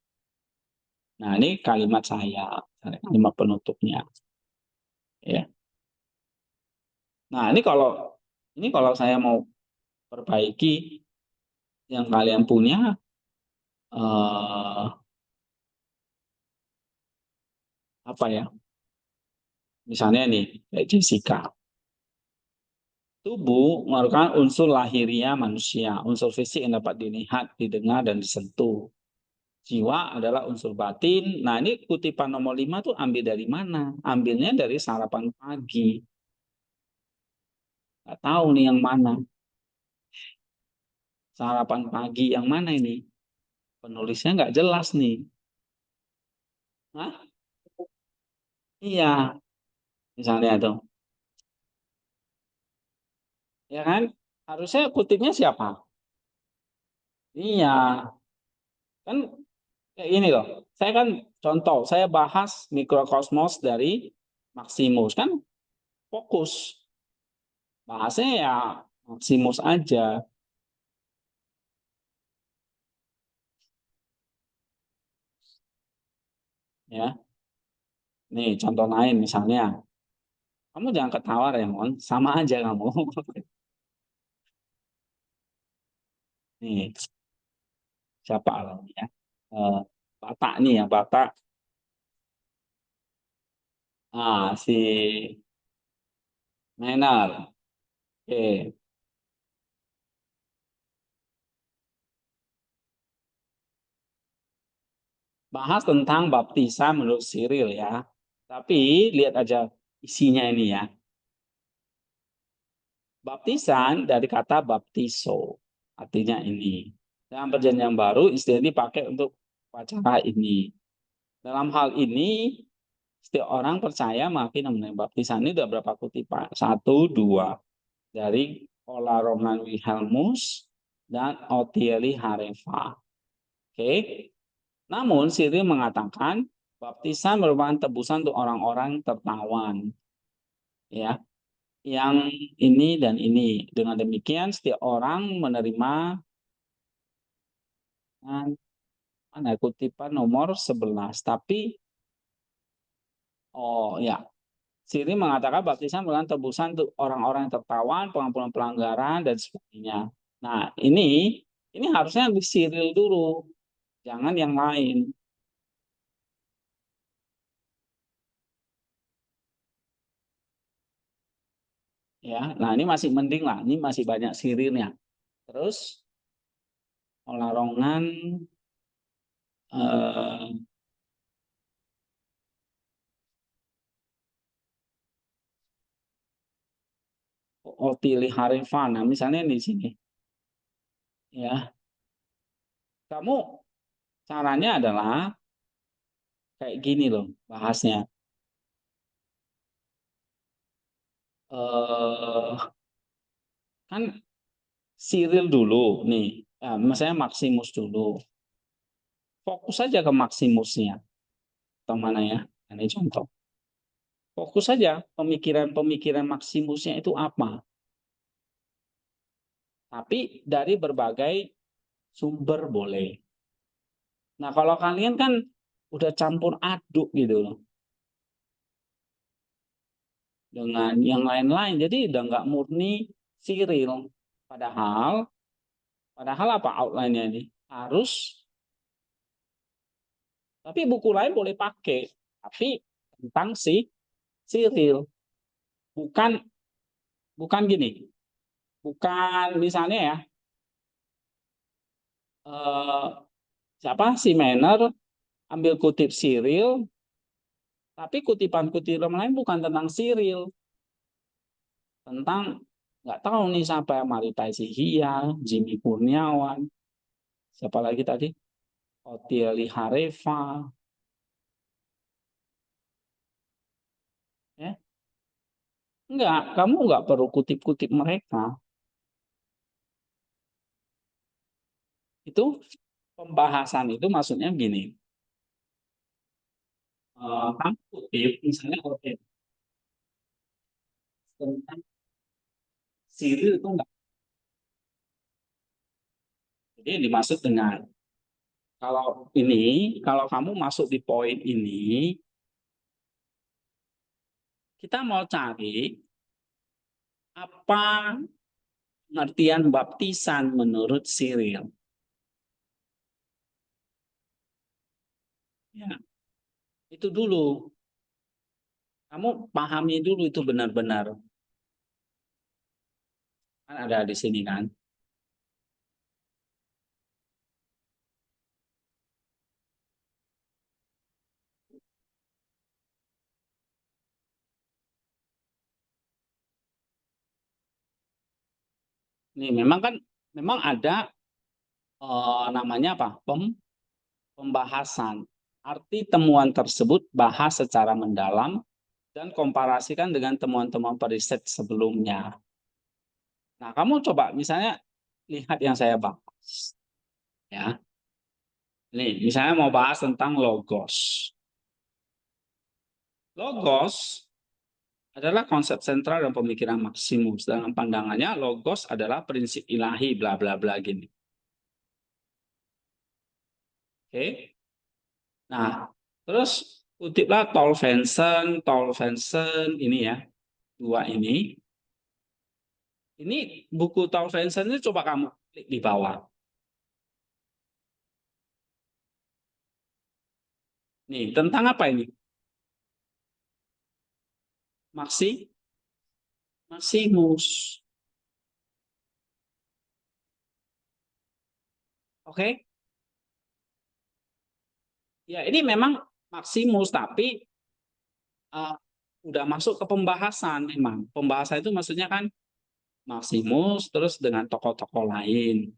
Nah, ini kalimat saya, kalimat penutupnya. Ya. Nah, ini kalau saya mau perbaiki yang kalian punya, eh, apa ya? Misalnya nih, kayak Jessica. Tubuh merupakan unsur lahiriah manusia, unsur fisik yang dapat dilihat, didengar, dan disentuh. Jiwa adalah unsur batin. Nah, ini kutipan nomor 5 tuh ambil dari mana? Ambilnya dari sarapan pagi. Nggak tahu nih yang mana. Sarapan pagi yang mana ini? Penulisnya nggak jelas nih. Hah? Iya, misalnya tuh. Ya kan? Harusnya kutipnya siapa? Iya, kan kayak ini loh. Saya kan contoh saya bahas mikrokosmos dari Maximus kan fokus bahasnya ya Maximus aja ya. Nih contoh lain misalnya, kamu jangan ketawa Raymond, sama aja kamu. Nih siapa lagi ya? Eh, Batak nih ya Batak. Si Menar. Oke. Bahas tentang baptisan menurut Cyril ya. Tapi lihat aja isinya ini ya. Baptisan dari kata baptiso. Artinya ini. Dalam perjanjian baru istilah ini dipakai untuk upacara ini. Dalam hal ini setiap orang percaya makin mengenai baptisan ini ada berapa kutipan? Satu, dua. Dari Ola Roman Wilhelmus dan Otieli Hareva. Oke. Namun Cyril mengatakan baptisan merupakan tebusan untuk orang-orang tertawan. Ya, yang ini dan ini. Dengan demikian setiap orang menerima mana kutipan nomor 11. Tapi oh ya, Siri mengatakan baptisan merupakan tebusan untuk orang-orang yang tertawan, pengampunan pelanggaran dan sebagainya. Nah, ini harusnya di Siril dulu, jangan yang lain. Ya, nah ini masih mending lah, ini masih banyak Sirilnya. Terus olarongan eh, Otili Harifana, misalnya di sini. Ya, kamu caranya adalah kayak gini loh bahasnya. Kan Cyril dulu nih, misalnya Maximus dulu. Fokus saja ke Maximusnya. Atau mana ya? Ini contoh. Fokus saja pemikiran-pemikiran Maximusnya itu apa. Tapi dari berbagai sumber boleh. Nah kalau kalian kan udah campur aduk gitu loh. Dengan yang lain-lain. Jadi udah nggak murni Cyril. Padahal, padahal apa outline-nya ini? Harus, tapi buku lain boleh pakai. Tapi tentang si Cyril. Bukan bukan gini. Bukan misalnya ya, eh, siapa si Manner ambil kutip Cyril, tapi kutipan-kutipan lain bukan tentang Cyril. Tentang nggak tahu nih siapa yang Maritai Sihia, Jimmy Kurniawan, siapa lagi tadi? Otieli Hareva, ya. Enggak, kamu enggak perlu kutip-kutip mereka. Itu pembahasan itu maksudnya gini. Kamu kutip misalnya oke tentang Cyril itu enggak. Jadi yang dimaksud dengan kalau kamu masuk di poin ini, kita mau cari apa pengertian baptisan menurut Cyril. Ya, itu dulu. Kamu pahami dulu itu benar-benar. Kan ada di sini kan. Nih memang ada namanya apa? Pembahasan. Arti temuan tersebut bahas secara mendalam dan komparasikan dengan temuan-temuan periset sebelumnya. Nah, kamu coba misalnya lihat yang saya bahas, ya. Nih, misalnya mau bahas tentang logos. Logos adalah konsep sentral dan pemikiran Maximus. Dalam pandangannya, logos adalah prinsip ilahi, bla bla bla gini. Oke? Nah, terus kutiplah Tolvensen ini ya, dua ini. Ini buku Tolvensen ini coba kamu klik di bawah. Nih, tentang apa ini? Maxi, Maximus. Oke? Ya, ini memang Maximus, tapi uh, udah masuk ke pembahasan memang. Pembahasan itu maksudnya kan Maximus terus dengan tokoh-tokoh lain.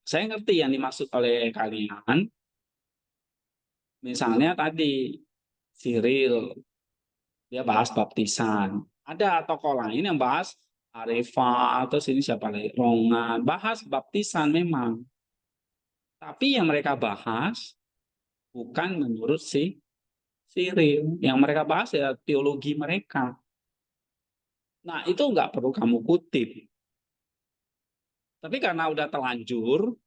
Saya ngerti yang dimaksud oleh kalian. Misalnya tadi Cyril, dia bahas baptisan. Ada tokoh lain yang bahas Arefa atau sini siapa lagi? Rongan, bahas baptisan memang. Tapi yang mereka bahas bukan menurut si Cyril. Yang mereka bahas ya teologi mereka. Nah, itu nggak perlu kamu kutip. Tapi karena udah terlanjur,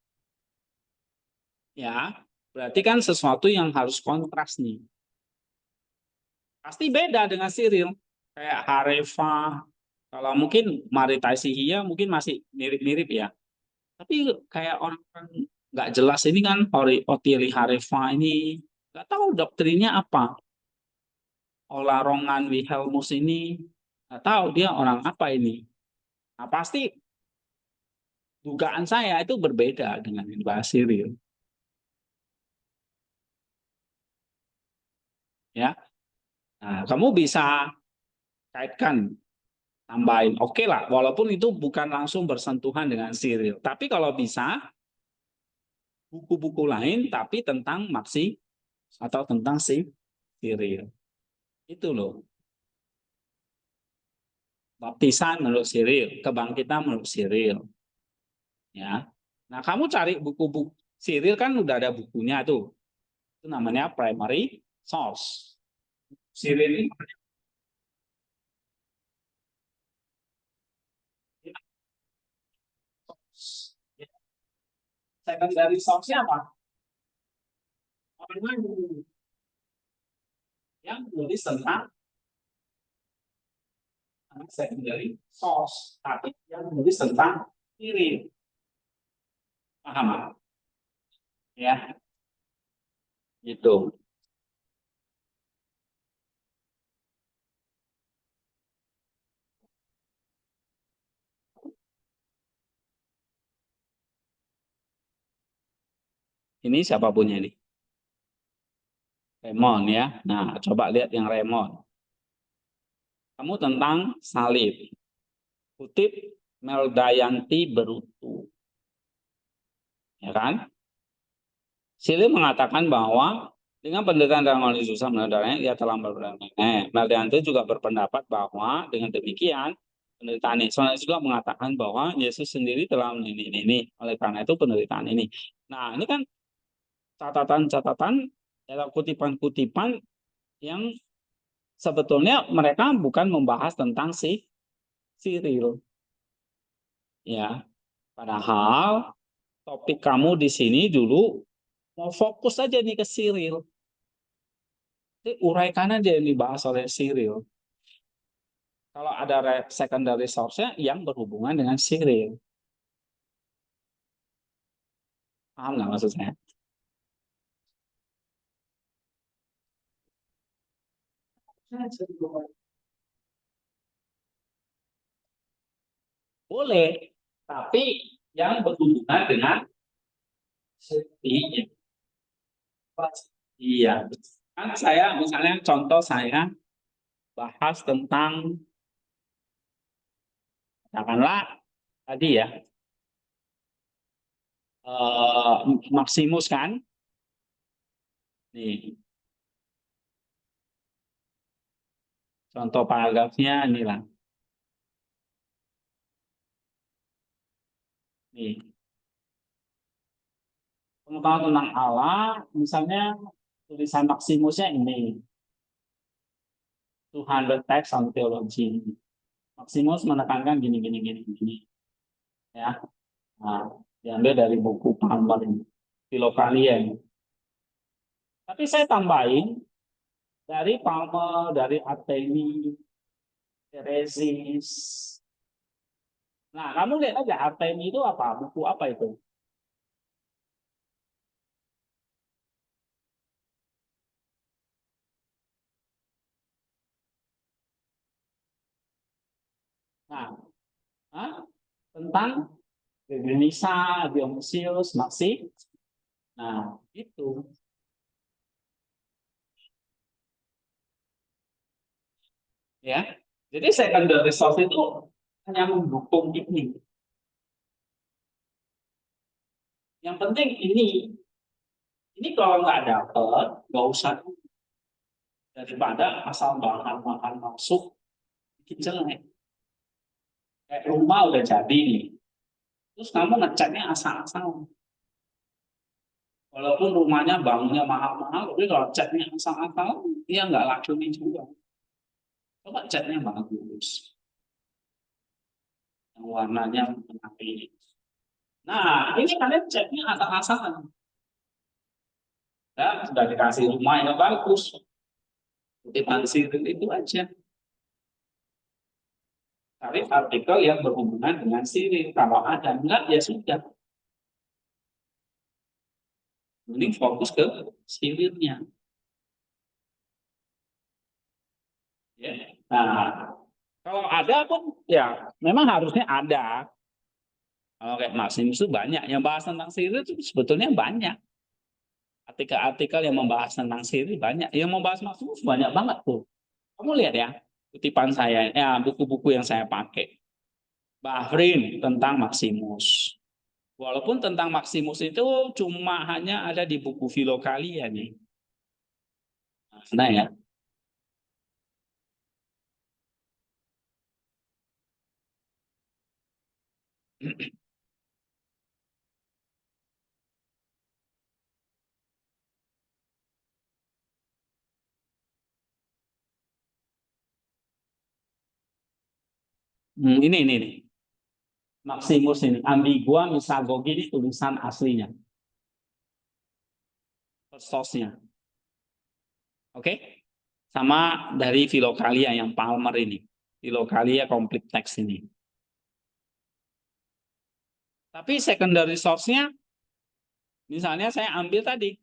ya berarti kan sesuatu yang harus kontras nih. Pasti beda dengan Cyril. Kayak Harefa, kalau mungkin Maritai Sihia mungkin masih mirip-mirip ya. Tapi kayak orang-orang nggak jelas ini kan, Otili Harefa ini nggak tahu doktrinnya apa. Olarongan Wilhelmus ini nggak tahu dia orang apa ini. Nah, pasti dugaan saya itu berbeda dengan yang dibahas Cyril. Ya, nah, kamu bisa kaitkan, tambahin. Oke lah, walaupun itu bukan langsung bersentuhan dengan Cyril. Tapi kalau bisa, buku-buku lain tapi tentang Maksi atau tentang si Cyril. Itu loh. Baptisan menurut Cyril, kebangkitan menurut Cyril. Ya. Nah, kamu cari buku-buku Cyril kan udah ada bukunya tuh. Itu namanya primary source. Cyril ini secondary source-nya apa? Orang yang menulis tentang secondary source, tapi yang menulis tentang Cyril. Paham? Ya, gitu. Ini siapa punya ini? Raymond ya. Nah, coba lihat yang Raymond. Kamu tentang salib. Kutip Meldayanti Berutu. Ya kan? Sili mengatakan bahwa dengan penderitaan dan oleh susah meneladanya, ia telah berpendapat. Meldayanti juga berpendapat bahwa dengan demikian penderitaan ini. Soalnya juga mengatakan bahwa Yesus sendiri telah ini. Oleh karena itu penderitaan ini. Nah, ini kan catatan-catatan atau kutipan-kutipan yang sebetulnya mereka bukan membahas tentang si Cyril, ya. Padahal topik kamu di sini dulu mau fokus aja nih ke Cyril. Jadi uraikan aja yang dibahas oleh Cyril. Kalau ada secondary source-nya yang berhubungan dengan Cyril. Paham nggak maksud saya? Boleh, tapi yang berhubungan dengan safety. Iya. Kan saya misalnya contoh saya bahas tentang katakanlah tadi ya Maximus kan. Nih, contoh paragrafnya inilah. Nih, Pengetahuan tentang Allah, misalnya tulisan Maximusnya ini, 200 Text on Theology. Maximus menekankan gini, ya. Nah, diambil dari buku Palmer ini, Philokalia ini. Tapi saya tambahin dari Palmer, dari Artemi, Teresis. Nah, kamu lihat aja Artemi itu apa? Buku apa itu? Nah, hah? Tentang Indonesia, Dionysius, Maxi. Nah, itu. Ya. Jadi secondary resource itu hanya mendukung ini. Yang penting ini kalau nggak dapet, nggak usah, daripada asal bahan-bahan masuk bikin jelek. Kayak rumah udah jadi nih, terus kamu ngecatnya asal-asal. Walaupun rumahnya bangunnya mahal-mahal, tapi kalau catnya asal-asal, dia nggak laku nih juga. Coba catnya bagus, yang warnanya menarik. Nah, ini kalian catnya asal-asalan. Ya, sudah dikasih rumah yang bagus, kutipan siril itu aja. Cari artikel yang berhubungan dengan siril. Kalau ada enggak, ya sudah. Mending fokus ke sirilnya. Ya. Nah, kalau ada pun, ya memang harusnya ada. Kalau kayak Maximus itu banyak. Yang bahas tentang siril itu sebetulnya banyak. Artikel-artikel yang membahas tentang siril banyak. Yang membahas Maximus banyak banget tuh. Kamu lihat ya, kutipan saya, ya buku-buku yang saya pakai. Bahrin tentang Maximus. Walaupun tentang Maximus itu cuma hanya ada di buku Filokalia nih. Nah ya. Ini. Maximus ini. Ambigua Misagogi ini tulisan aslinya. Source-nya. Oke? Sama dari Filokalia yang Palmer ini. Filokalia Complete Text ini. Tapi secondary source-nya, misalnya saya ambil tadi,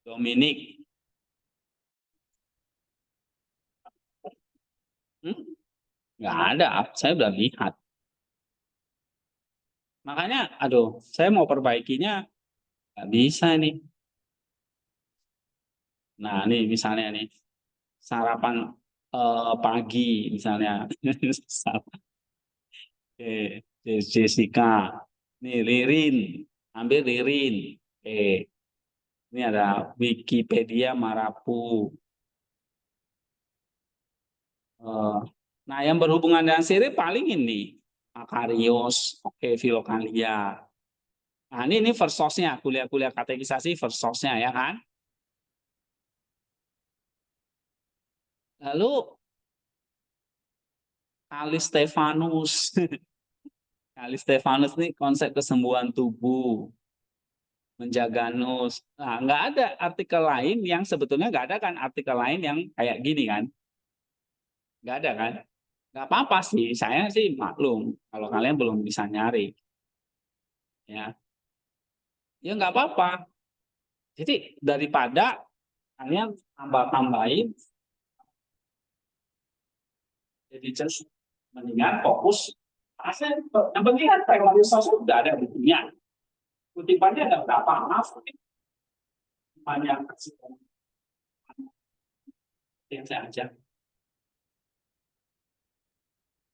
Dominic. Nggak ada, saya udah lihat. Makanya, aduh, saya mau perbaikinya, nggak bisa nih. Nah, ini misalnya nih, sarapan pagi misalnya. Jessica, nih Lirin, ambil Lirin. Ini ada Wikipedia Marapu. Nah, yang berhubungan dengan sirip paling ini Makarios, oke, Filokalia. Nah, ini first source-nya, kuliah-kuliah katekisasi first source-nya ya kan. Lalu Kali Stefanus. Kali Stefanus ini konsep kesembuhan tubuh, menjaganus. Nah, nggak ada artikel lain yang sebetulnya nggak ada kan artikel lain yang kayak gini kan. Nggak ada kan. Nggak apa-apa sih, saya sih maklum kalau kalian belum bisa nyari. Ya, ya nggak apa-apa. Jadi daripada kalian tambah-tambahin, jadi just mendingan fokus. Asal yang penting kan teori sosial sudah ada bukunya. Kutipannya ada berapa? Maaf, banyak yang saya ajak.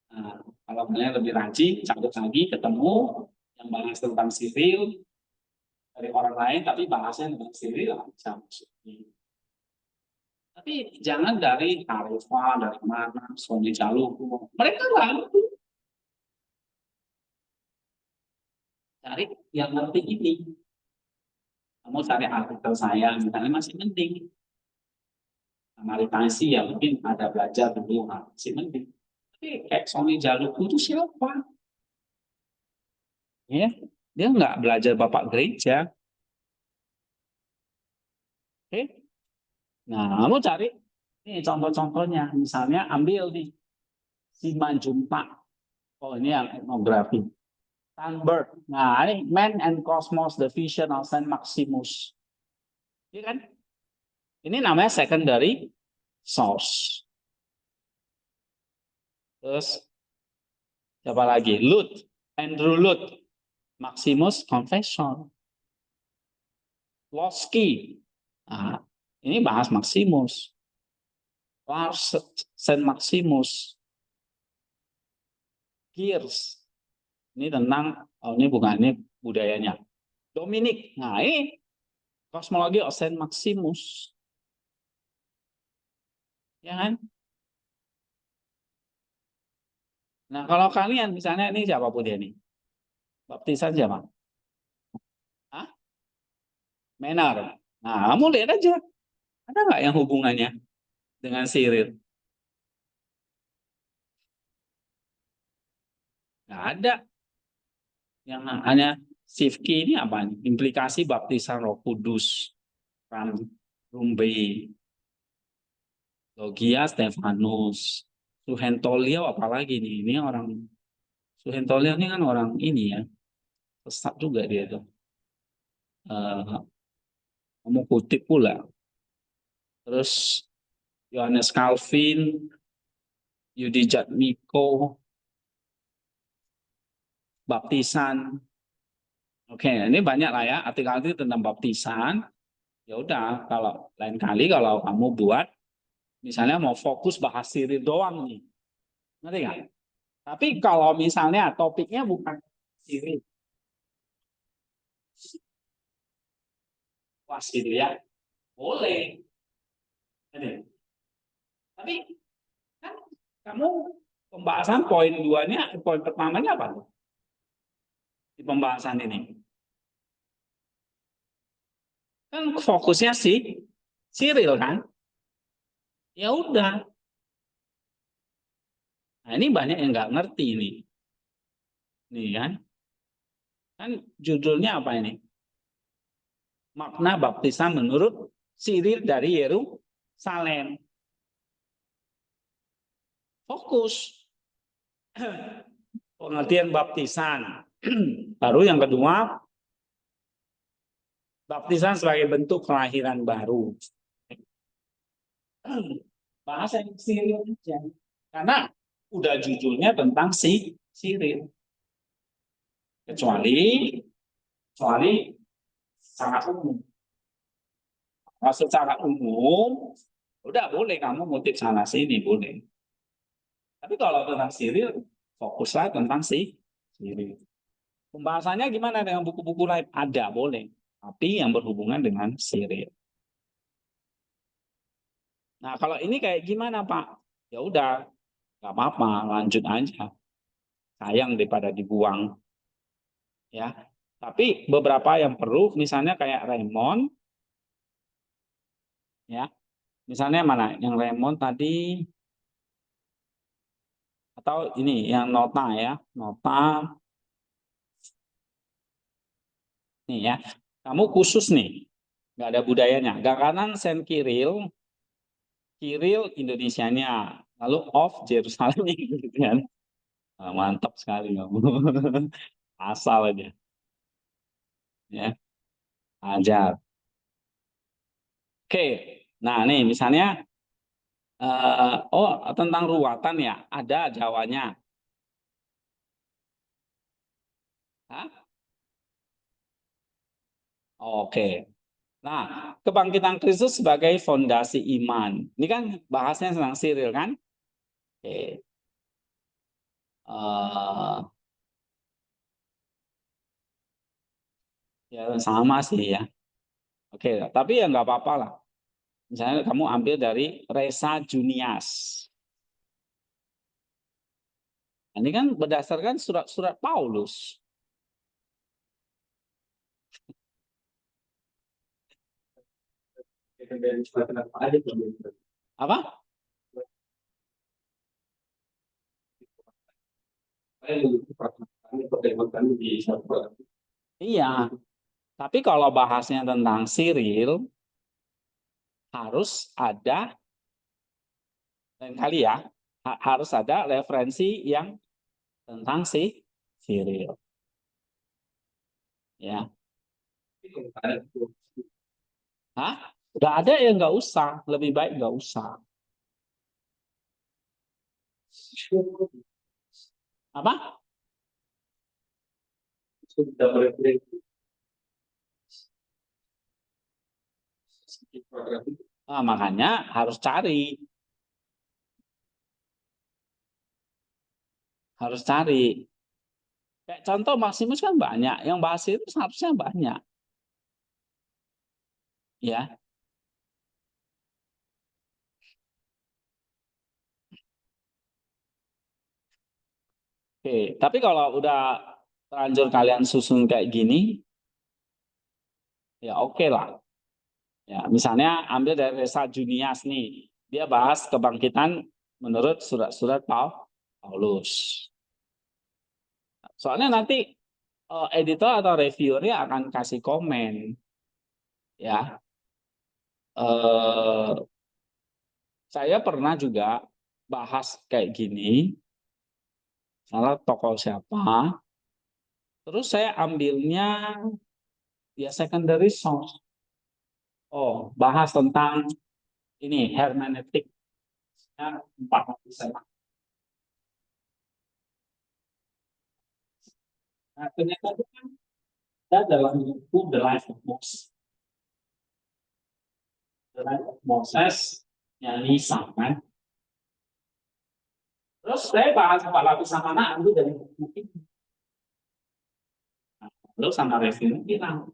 Nah, kalau kalian lebih rajin, catat lagi, ketemu yang bahas tentang sivil dari orang lain, tapi bahasnya tentang sivil, bisa masuk. Tapi jangan dari Tarifa, dari mana, Sony Jaluku. Mereka nggak ngerti. Cari yang ngerti ini. Kamu cari artikel saya, misalnya masih mending. Maritasi ya mungkin ada belajar dulu, masih mending. Tapi kayak Sony Jalukku itu siapa? Ya, dia nggak belajar Bapak gereja. Oke? Nah, kamu cari ini contoh-contohnya. Misalnya ambil nih Simanjuntak. Oh, ini yang etnografi. Thunberg. Nah, ini Man and Cosmos, The Vision of Saint Maximus. Iya kan? Ini namanya secondary source. Terus siapa lagi? Lut, Andrew Lut, Maximus Confession. Losky. Nah, ini bahas Maximus. Lars Saint Maximus. Gears. Ini tentang, oh ini bukan, ini budayanya. Dominic. Nah, ini kosmologi of Saint Maximus. Ya kan? Nah, kalau kalian misalnya ini siapa pun dia nih? Baptisan siapa? Hah? Menar. Nah, kamu lihat aja. Ada nggak yang hubungannya dengan Cyril? Nggak ada. Yang hanya Sifki ini apa? Implikasi baptisan Roh Kudus. Ram Rumbai. Logia Stefanus. Suhentolio apalagi nih? Ini orang Suhentolio ini kan orang ini ya. Sesat juga dia tuh. Kamu kutip pula. Terus Yohanes Calvin, Yudi Jatmiko, baptisan. Oke, ini banyak lah ya artikel-artikel tentang baptisan. Ya udah, kalau lain kali kalau kamu buat, misalnya mau fokus bahas sirih doang nih, ngerti nggak? Tapi kalau misalnya topiknya bukan sirih, wah gitu ya, boleh. Tapi kan kamu pembahasan poin duanya, poin pertamanya apa tuh di pembahasan ini? Kan fokusnya sih Cyril kan? Ya udah. Nah ini banyak yang nggak ngerti nih, nih kan? Kan judulnya apa ini? Makna baptisan menurut Cyril dari Yerusalem. Fokus pengertian baptisan. Baru yang kedua, baptisan sebagai bentuk kelahiran baru. Bahasa yang Cyril aja. Karena udah judulnya tentang si Cyril. Kecuali sangat umum. Nah, secara umum, udah boleh kamu ngutip sana sini boleh. Tapi kalau tentang Cyril, fokuslah tentang si Cyril. Pembahasannya gimana dengan buku-buku lain? Ada, boleh. Tapi yang berhubungan dengan Cyril. Nah, kalau ini kayak gimana, Pak? Ya udah, nggak apa-apa, lanjut aja. Sayang daripada dibuang, ya. Tapi beberapa yang perlu, misalnya kayak Raymond, ya. Misalnya mana? Yang Raymond tadi, atau ini yang nota ya, nota nih ya. Kamu khusus nih, nggak ada budayanya. Gaganan Saint Kiril, Kiril Indonesianya, lalu of Jerusalem gitu kan. Nah, mantap sekali kamu. Asal aja, ya. Ajar. Oke. Nah, nih misalnya oh tentang ruwatan ya, ada Jawanya. Hah? Oke. Nah, kebangkitan Kristus sebagai fondasi iman. Ini kan bahasnya tentang Cyril kan? Oke. Eh, ya sama sih ya. Oke, tapi ya nggak apa-apa lah. Misalnya kamu ambil dari Resa Junias. Ini kan berdasarkan surat-surat Paulus. Dari sekolah apa aja tuh? Apa? Kami pertemuan di satu. Iya. Tapi kalau bahasnya tentang Cyril, harus ada, lain kali ya, harus ada referensi yang tentang si Cyril. Ya. Hah? Nggak ada ya nggak usah. Lebih baik nggak usah. Apa? Sudah bereferensi. Nah, makanya harus cari. Harus cari. Kayak contoh Maximus kan banyak. Yang bahas itu seharusnya banyak. Ya. Oke. Tapi kalau udah terlanjur kalian susun kayak gini, ya oke lah. Ya, misalnya ambil dari Resa Junias nih. Dia bahas kebangkitan menurut surat-surat Paulus. Soalnya nanti editor atau reviewernya akan kasih komen. Ya, eh, saya pernah juga bahas kayak gini, salah tokoh siapa, terus saya ambilnya ya secondary source. Oh, bahas tentang ini hermeneutiknya 4%. Nah, ternyata itu kan ada dalam buku The Life of Moses. The Life of Moses nyanyi sama. Terus saya bahas empat lapisan mana ambil dari buku ini. Nah, lalu sama review bilang,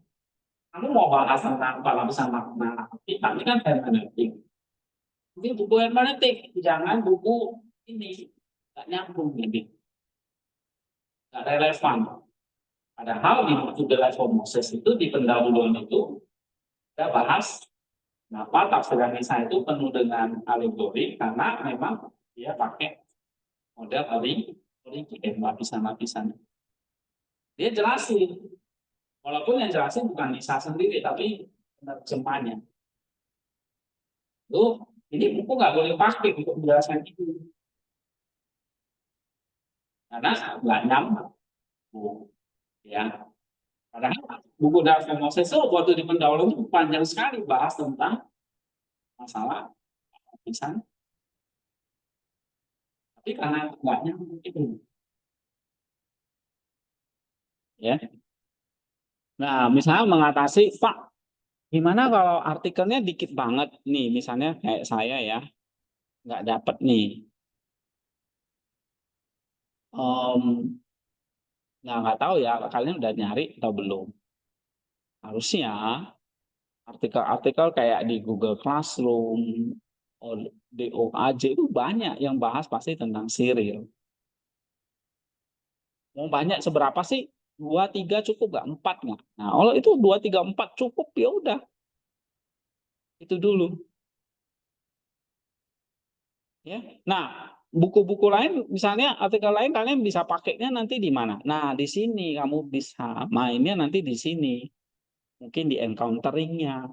kamu mau bahas tentang empat lapisan makna, tapi kan hermeneutik. Ini buku hermeneutik, jangan buku ini nggak nyambung ini, nggak relevan. Padahal di buku The Life of Moses itu di pendahuluan itu kita bahas kenapa tafsiran Nisa itu penuh dengan alegori karena memang dia pakai model origin lapisan-lapisan. Dia jelasin, walaupun yang jelasin bukan Nisa sendiri tapi penerjemahnya. Tuh, ini buku nggak boleh pakai untuk menjelaskan itu karena nggak nyambung. Ya, padahal buku David Moses itu waktu di pendahuluan itu panjang sekali bahas tentang masalah lapisan. Tapi karena nggak nyambung itu, ya. Nah, misalnya mengatasi, Pak, gimana kalau artikelnya dikit banget nih, misalnya kayak saya ya, nggak dapat nih. Om, nggak tahu ya, kalian udah nyari atau belum? Harusnya artikel-artikel kayak di Google Classroom, DOAJ itu banyak yang bahas pasti tentang Cyril. Mau banyak seberapa sih? Dua, tiga cukup nggak? Empat nggak? Nah, kalau itu dua, tiga, empat cukup ya udah. Itu dulu. Ya. Nah, buku-buku lain, misalnya artikel lain kalian bisa pakainya nanti di mana? Nah, di sini kamu bisa mainnya nanti di sini. Mungkin di encountering-nya,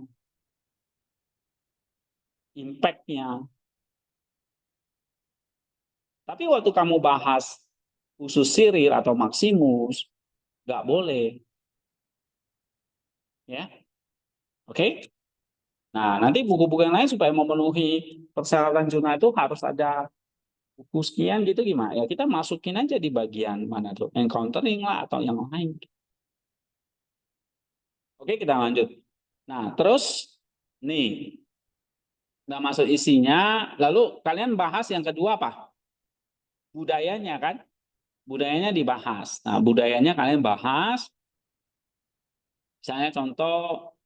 impact-nya. Tapi waktu kamu bahas khusus Cyril atau Maximus, nggak boleh. Ya, oke? Nah, nanti buku-buku yang lain supaya memenuhi persyaratan jurnal itu harus ada buku sekian gitu gimana? Ya kita masukin aja di bagian mana tuh, encountering lah atau yang lain. Oke, kita lanjut. Nah, terus nih, udah masuk isinya, lalu kalian bahas yang kedua apa? Budayanya kan? Budayanya dibahas. Nah, budayanya kalian bahas, misalnya contoh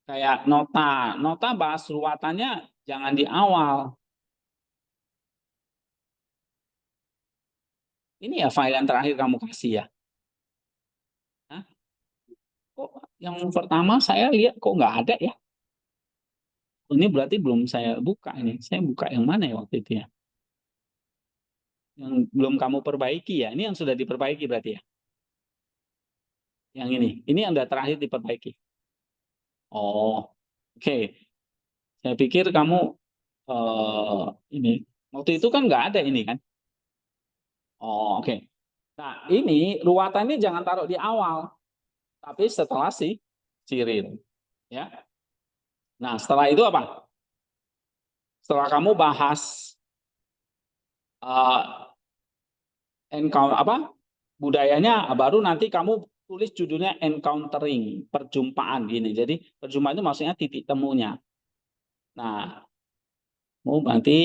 kayak nota. Nota bahas ruwatannya jangan di awal. Ini ya file yang terakhir kamu kasih ya. Kok yang pertama saya lihat kok nggak ada ya? ini berarti belum saya buka ini. Saya buka yang mana ya waktu itu ya? Yang belum kamu perbaiki ya. Ini yang sudah diperbaiki berarti ya. Yang ini. Ini yang udah terakhir diperbaiki. Oh, oke. Saya pikir kamu ini. Waktu itu kan nggak ada ini kan? Oh, oke. Nah, ini ruwatannya jangan taruh di awal, tapi setelah si Cyril. Ya. Nah, setelah itu apa? Setelah kamu bahas uh, encounter apa budayanya, baru nanti kamu tulis judulnya encountering, perjumpaan gini. Jadi perjumpaan itu maksudnya titik temunya. Nah, mau nanti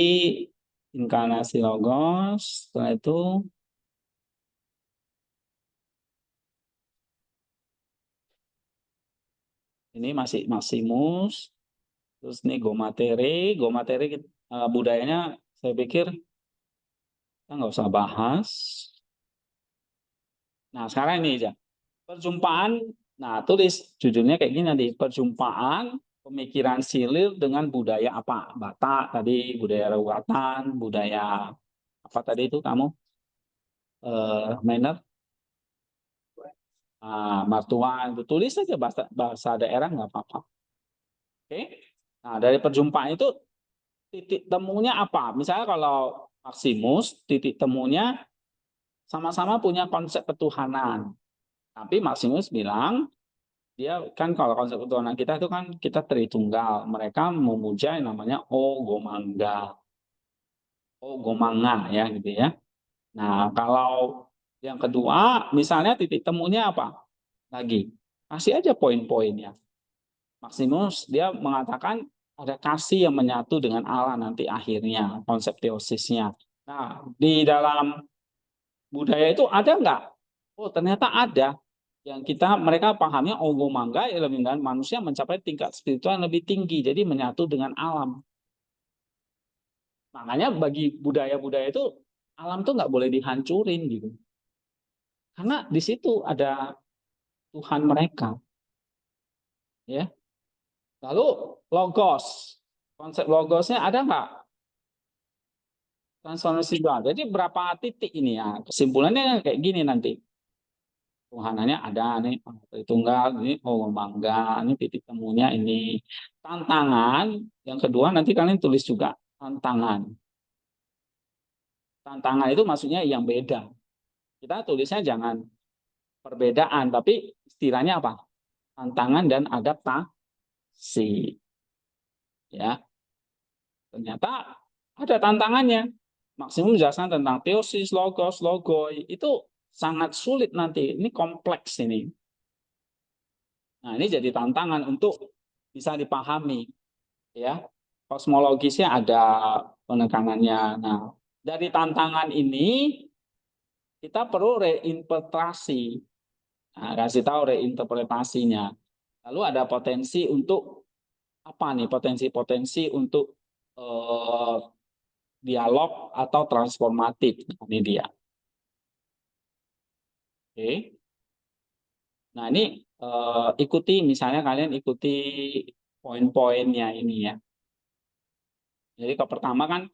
inkarnasi logos, setelah itu ini masih Maximus, terus ini Go materi budayanya saya pikir kita nggak usah bahas. Nah, sekarang ini aja. Perjumpaan, nah tulis judulnya kayak gini nanti, perjumpaan pemikiran Silir dengan budaya apa? Batak tadi, budaya Rawatan, budaya apa tadi itu kamu? Manner, Martuan, itu tulis saja bahasa daerah nggak apa-apa. Oke. Nah, dari perjumpaan itu titik temunya apa? Misalnya kalau Maximus, titik temunya sama-sama punya konsep ketuhanan. Tapi Maximus bilang dia kan kalau konsep ketuhanan kita itu kan kita Tritunggal. Mereka memuja yang namanya Ogomanga ya gitu ya. Nah, kalau yang kedua misalnya titik temunya apa? Lagi kasih aja poin-poinnya. Maximus dia mengatakan ada kasih yang menyatu dengan Allah nanti akhirnya konsep teosisnya. Nah, di dalam budaya itu ada nggak? Oh, ternyata ada yang mereka pahamnya ogo mangga elemen dan manusia mencapai tingkat spiritual yang lebih tinggi, jadi menyatu dengan alam. Makanya bagi budaya-budaya itu alam tuh nggak boleh dihancurin gitu, karena di situ ada Tuhan mereka, ya. Lalu logos, konsep logosnya ada nggak? Transformasi dual. Jadi berapa titik ini ya? Kesimpulannya kayak gini nanti. Tuhanannya ada nih Tritunggal ini mangga ini titik temunya ini tantangan yang kedua nanti kalian tulis juga tantangan itu maksudnya yang beda kita tulisnya jangan perbedaan tapi istilahnya apa tantangan dan adaptasi ya ternyata ada tantangannya maksimum menjelaskan tentang teosis logos logoi itu sangat sulit nanti ini kompleks ini. Nah, ini jadi tantangan untuk bisa dipahami, ya. Kosmologisnya ada penekanannya. Nah, dari tantangan ini kita perlu reinterpretasi. Nah, kasih tahu reinterpretasinya. Lalu ada potensi untuk apa nih? Potensi-potensi untuk eh, dialog atau transformatif. Ini dia. Oke. Nah, ini ikuti misalnya kalian ikuti poin-poinnya ini ya. Jadi ke pertama kan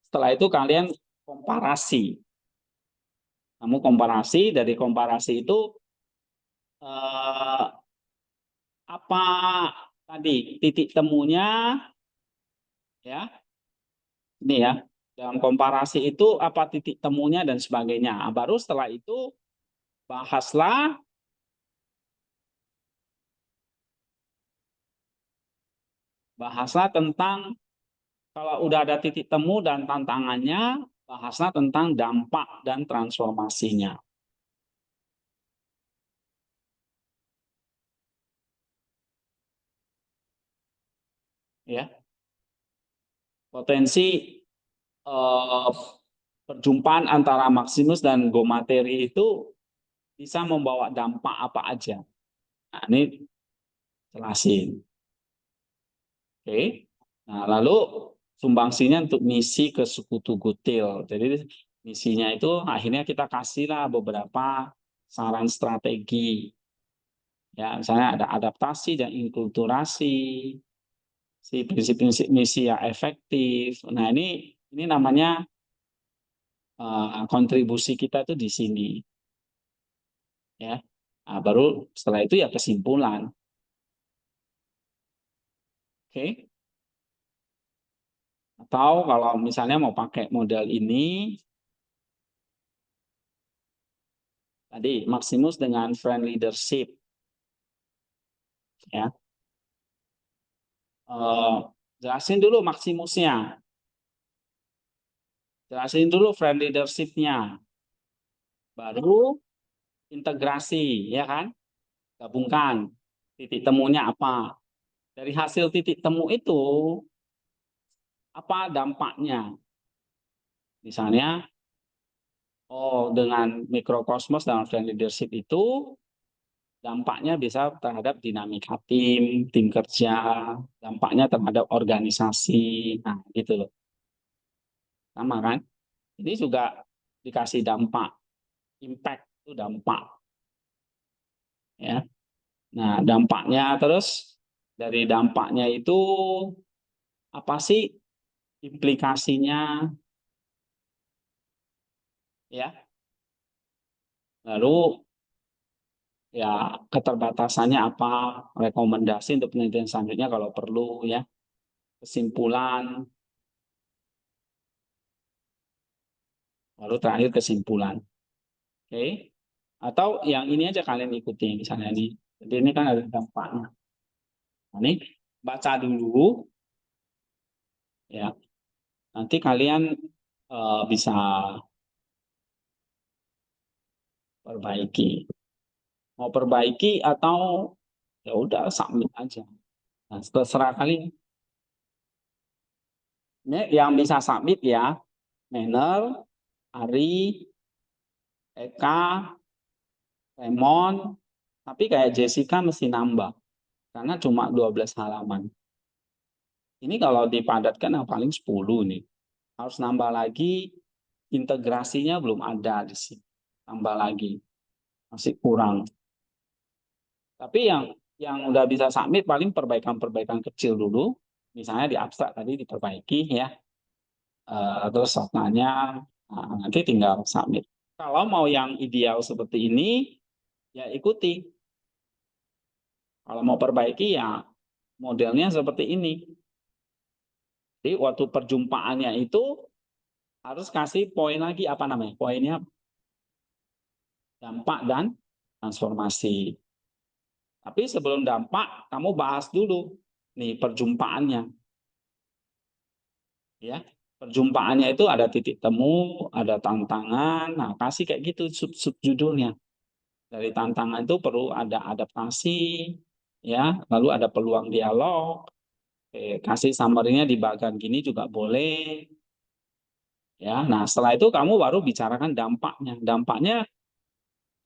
setelah itu kalian komparasi. Kamu komparasi, dari komparasi itu eh, apa tadi titik temunya ya. Ini ya. Dalam komparasi itu apa titik temunya dan sebagainya. Baru setelah itu bahaslah bahaslah tentang kalau udah ada titik temu dan tantangannya, bahaslah tentang dampak dan transformasinya. Ya, potensi eh, perjumpaan antara Maximus dan Gomateri itu bisa membawa dampak apa aja. Nah, ini jelasin. Oke. Nah, lalu sumbangsinya untuk misi ke Sekutu Gutil. Jadi misinya itu akhirnya kita kasihlah beberapa saran strategi. Ya, misalnya ada adaptasi dan inkulturasi. si prinsip-prinsip misi yang efektif. Nah, ini namanya kontribusi kita itu di sini, ya. Nah, baru setelah itu ya kesimpulan. Oke. Atau kalau misalnya mau pakai model ini, tadi Maximus dengan friend leadership, ya. Jelasin dulu Maximusnya, jelasin dulu friend leadership-nya, baru integrasi, ya kan? Gabungkan titik temunya apa. Dari hasil titik temu itu, apa dampaknya? Misalnya, dengan mikrokosmos dalam friend leadership itu, dampaknya bisa terhadap dinamika tim kerja, dampaknya terhadap organisasi, nah gitu loh. Sama kan? Ini juga dikasih dampak, impact itu dampak, ya. Nah, dampaknya terus dari dampaknya itu apa sih implikasinya, ya. Lalu ya keterbatasannya apa, rekomendasi untuk penelitian selanjutnya kalau perlu, ya. Kesimpulan, baru terakhir kesimpulan. Oke. Atau yang ini aja kalian ikuti misalnya ini. Jadi ini kan ada dampaknya. Nah, ini baca dulu, ya. Nanti kalian bisa perbaiki. Mau perbaiki atau ya udah submit aja. Nah, terserah kalian. Ini yang bisa submit ya, Mener, Ari, Eka, Raymond, tapi kayak Jessica mesti nambah karena cuma 12 halaman. Ini kalau dipadatkan yang paling 10 nih. Harus nambah lagi, integrasinya belum ada di sini. Tambah lagi, masih kurang. Tapi yang udah bisa submit paling perbaikan-perbaikan kecil dulu. Misalnya di abstrak tadi diperbaiki, ya. Terus soalnya nanti tinggal submit. Kalau mau yang ideal seperti ini, ya ikuti. Kalau mau perbaiki ya modelnya seperti ini. Jadi waktu perjumpaannya itu harus kasih poin lagi, apa namanya? Poinnya dampak dan transformasi. Tapi sebelum dampak, kamu bahas dulu nih perjumpaannya. Ya, perjumpaannya itu ada titik temu, ada tantangan. Nah, kasih kayak gitu sub judulnya. Dari tantangan itu perlu ada adaptasi, ya, lalu ada peluang dialog. Kasih summary-nya di bagian gini juga boleh. Ya, nah setelah itu kamu baru bicarakan dampaknya. Dampaknya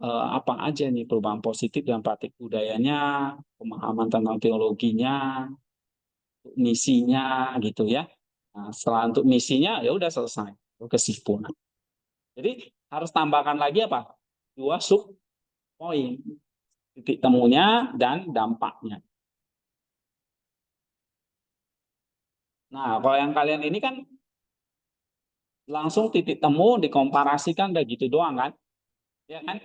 apa aja nih perubahan positif dan praktik budayanya, pemahaman tentang teologinya, misinya gitu ya. Nah, setelah untuk misinya ya udah selesai, kesimpulan. Jadi harus tambahkan lagi apa? 2 sub poin, titik temunya dan dampaknya. Nah, kalau yang kalian ini kan langsung titik temu dikomparasikan udah gitu doang kan? Ya kan?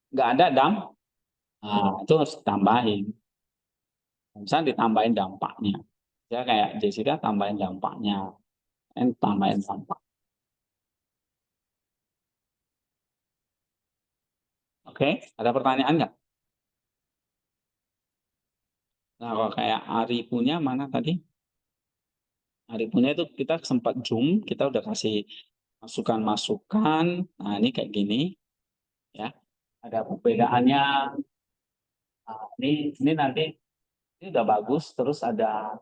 Nggak ada nah, itu harus tambahin. Misalnya ditambahin dampaknya. Ya kayak Jessica tambahin dampaknya, tambahin dampak. Oke, ada pertanyaan nggak? Nah, kalau kayak Ari punya mana tadi? Ari punya itu kita sempat zoom, kita udah kasih masukan-masukan. Nah, ini kayak gini, ya. Ada perbedaannya. Nah, ini nanti ini udah bagus. Terus ada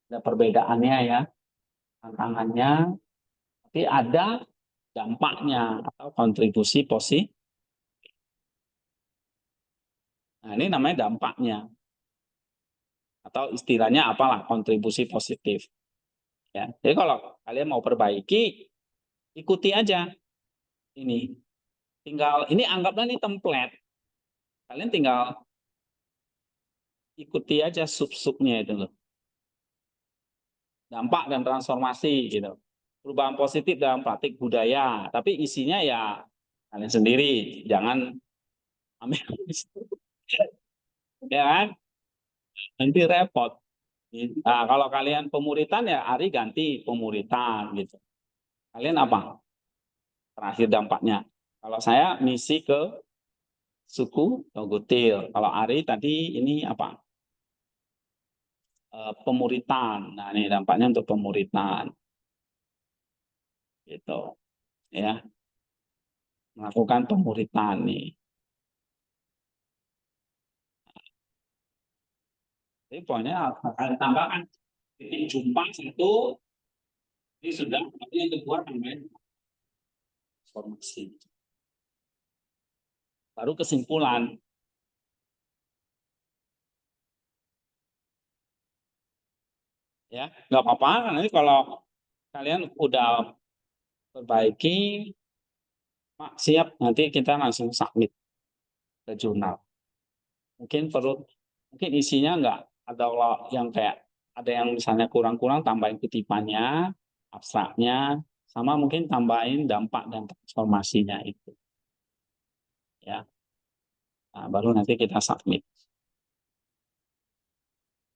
perbedaannya ya, tantangannya. Tapi ada dampaknya atau kontribusi positif. Nah, ini namanya dampaknya. Atau istilahnya apalah kontribusi positif. Ya. Jadi kalau kalian mau perbaiki, ikuti aja ini. Ini anggaplah ini template. Kalian tinggal ikuti aja sub-subnya itu loh. dampak dan transformasi gitu. Perubahan positif dalam praktik budaya, tapi isinya ya kalian sendiri, jangan ambil ya kan? Nanti repot. Nah, kalau kalian pemuritan ya Ari ganti pemuritan gitu. Kalian apa? Terakhir dampaknya. Kalau saya misi ke suku Togutil. Kalau Ari tadi ini apa? Pemuritan. Nah, ini dampaknya untuk pemuritan. Gitu. Ya, melakukan pemuritan nih. Jadi poinnya akan tambahkan titik jumpa satu ini sudah, tapi yang kedua tambahin informasi. Baru kesimpulan. Ya, nggak apa-apa. Nanti kalau kalian udah perbaiki, Pak, siap. Nanti kita langsung submit ke jurnal. Mungkin isinya nggak ada yang kayak ada yang misalnya kurang-kurang tambahin kutipannya, abstraknya, sama mungkin tambahin dampak dan transformasinya itu. Ya, nah, baru nanti kita submit.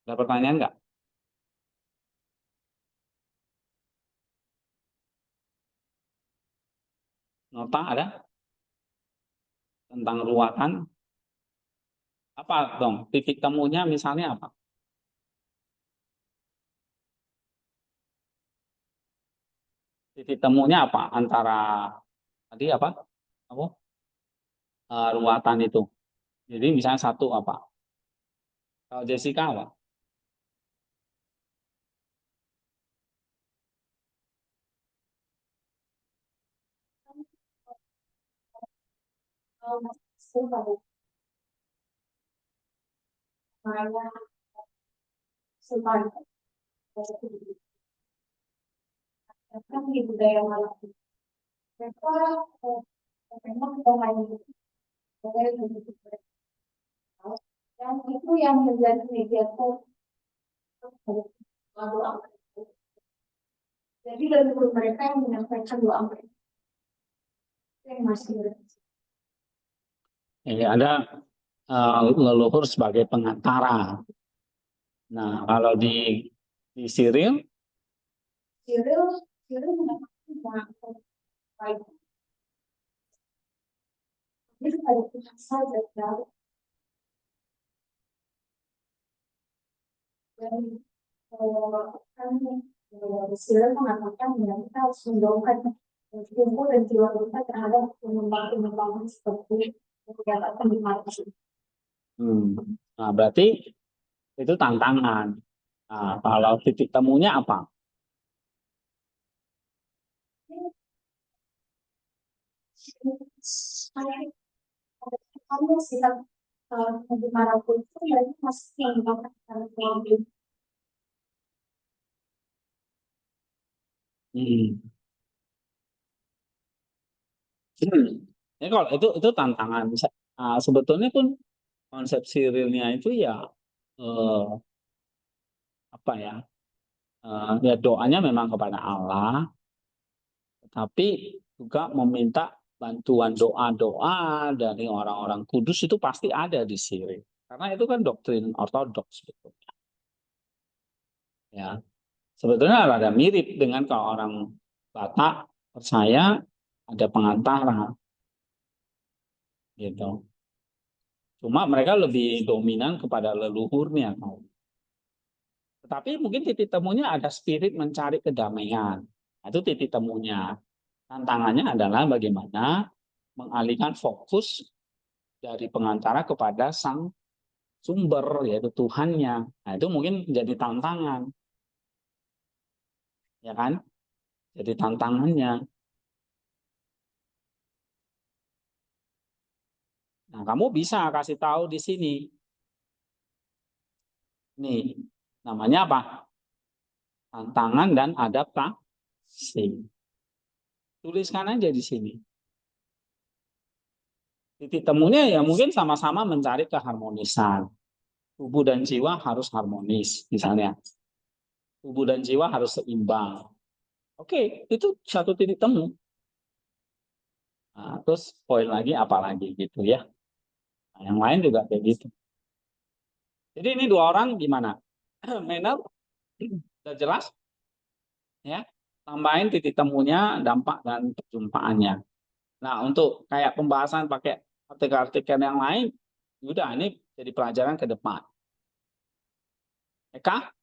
Ada pertanyaan nggak? Nota ada tentang ruatan? Apa dong? Titik temunya misalnya apa? Titik temunya apa antara tadi apa? Apa? Ruatan itu. Jadi misalnya satu apa? Kalau Jessica apa? Kan di budaya malam mereka memang pemain budaya begitu dan itu yang menjadi mediator doa. Jadi leluhur mereka yang menyampaikan doa mereka yang masih Ada leluhur sebagai pengantara. Nah, kalau di Siril, Cyril menyampaikan baik. Ini pada Tuhan saja dan kan Cyril mengatakan bahwa kita harus mendorongkan tubuh dan jiwa kita terhadap pengembangan seperti kegiatan di Malaysia. Nah, berarti itu tantangan. Nah, kalau titik temunya apa? Kamu sedang dimanapun itu ya masih mendapatkan uang. Ya, kalau itu tantangan. Sebetulnya pun konsep Sirilnya itu ya apa ya? Ya doanya memang kepada Allah, tapi juga meminta bantuan doa-doa dari orang-orang kudus itu pasti ada di Siril. Karena itu kan doktrin ortodoks sebetulnya. Ya, sebetulnya ada mirip dengan kalau orang Batak percaya ada pengantara gitu. Cuma mereka lebih dominan kepada leluhurnya. Tetapi mungkin titik temunya ada spirit mencari kedamaian. Nah, itu titik temunya. Tantangannya adalah bagaimana mengalihkan fokus dari pengantara kepada sang sumber, yaitu Tuhannya. Nah, itu mungkin jadi tantangan. Ya kan? Jadi tantangannya. Nah, kamu bisa kasih tahu di sini. Nih, namanya apa? Tantangan dan adaptasi. Tuliskan aja di sini. Titik temunya ya mungkin sama-sama mencari keharmonisan. Tubuh dan jiwa harus harmonis, misalnya. tubuh dan jiwa harus seimbang. Oke, itu satu titik temu. Nah, terus poin lagi apa lagi gitu ya. Nah, yang lain juga kayak gitu. Jadi ini dua orang gimana? Manner udah jelas ya. Tambahin titik temunya, dampak dan perjumpaannya. Nah, untuk kayak pembahasan pakai artikel-artikel yang lain, udah ini jadi pelajaran ke depan. Eka?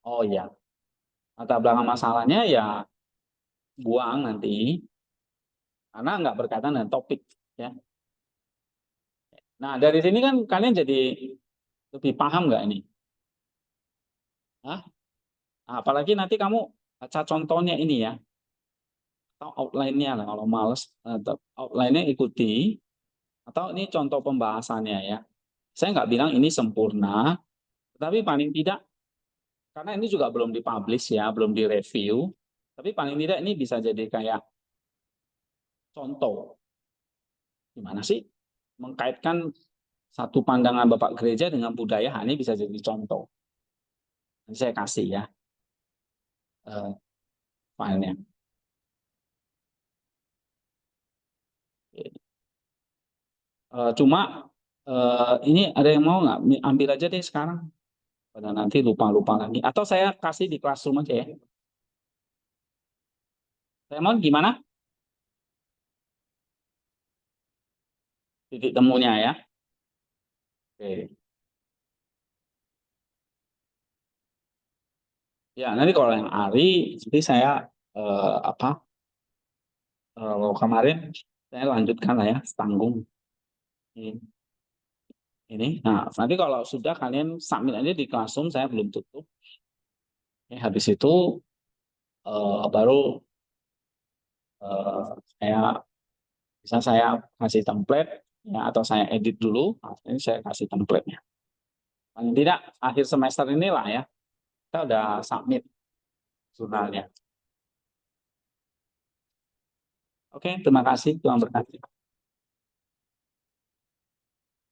Oh iya, latar belakang masalahnya ya buang nanti karena nggak berkaitan dengan topik ya. Nah, dari sini kan kalian jadi lebih paham nggak ini? Hah? Nah, apalagi nanti kamu baca contohnya ini ya, atau outline-nya lah kalau males, atau outline-nya ikuti, atau ini contoh pembahasannya ya. Saya nggak bilang ini sempurna, tapi paling tidak, karena ini juga belum dipublish ya, belum direview, tapi paling tidak ini bisa jadi kayak contoh. Gimana sih mengkaitkan satu pandangan Bapak Gereja dengan budaya, ini bisa jadi contoh. Nanti saya kasih ya filenya. Cuma ini ada yang mau nggak ambil aja deh sekarang, pada nanti lupa-lupa lagi. Atau saya kasih di classroom aja ya. Saya mau gimana? Titik temunya ya. Oke. Ya nanti kalau yang Ari, jadi saya apa? Kemarin saya lanjutkan lah ya, tanggung ini. Ini. Nah nanti kalau sudah kalian submit aja di classroom, saya belum tutup. Habis itu baru saya bisa saya kasih template ya, atau saya edit dulu. Nah, ini saya kasih template-nya. Paling tidak akhir semester inilah ya kita udah submit jurnalnya. Oke, terima kasih Tuhan berkati.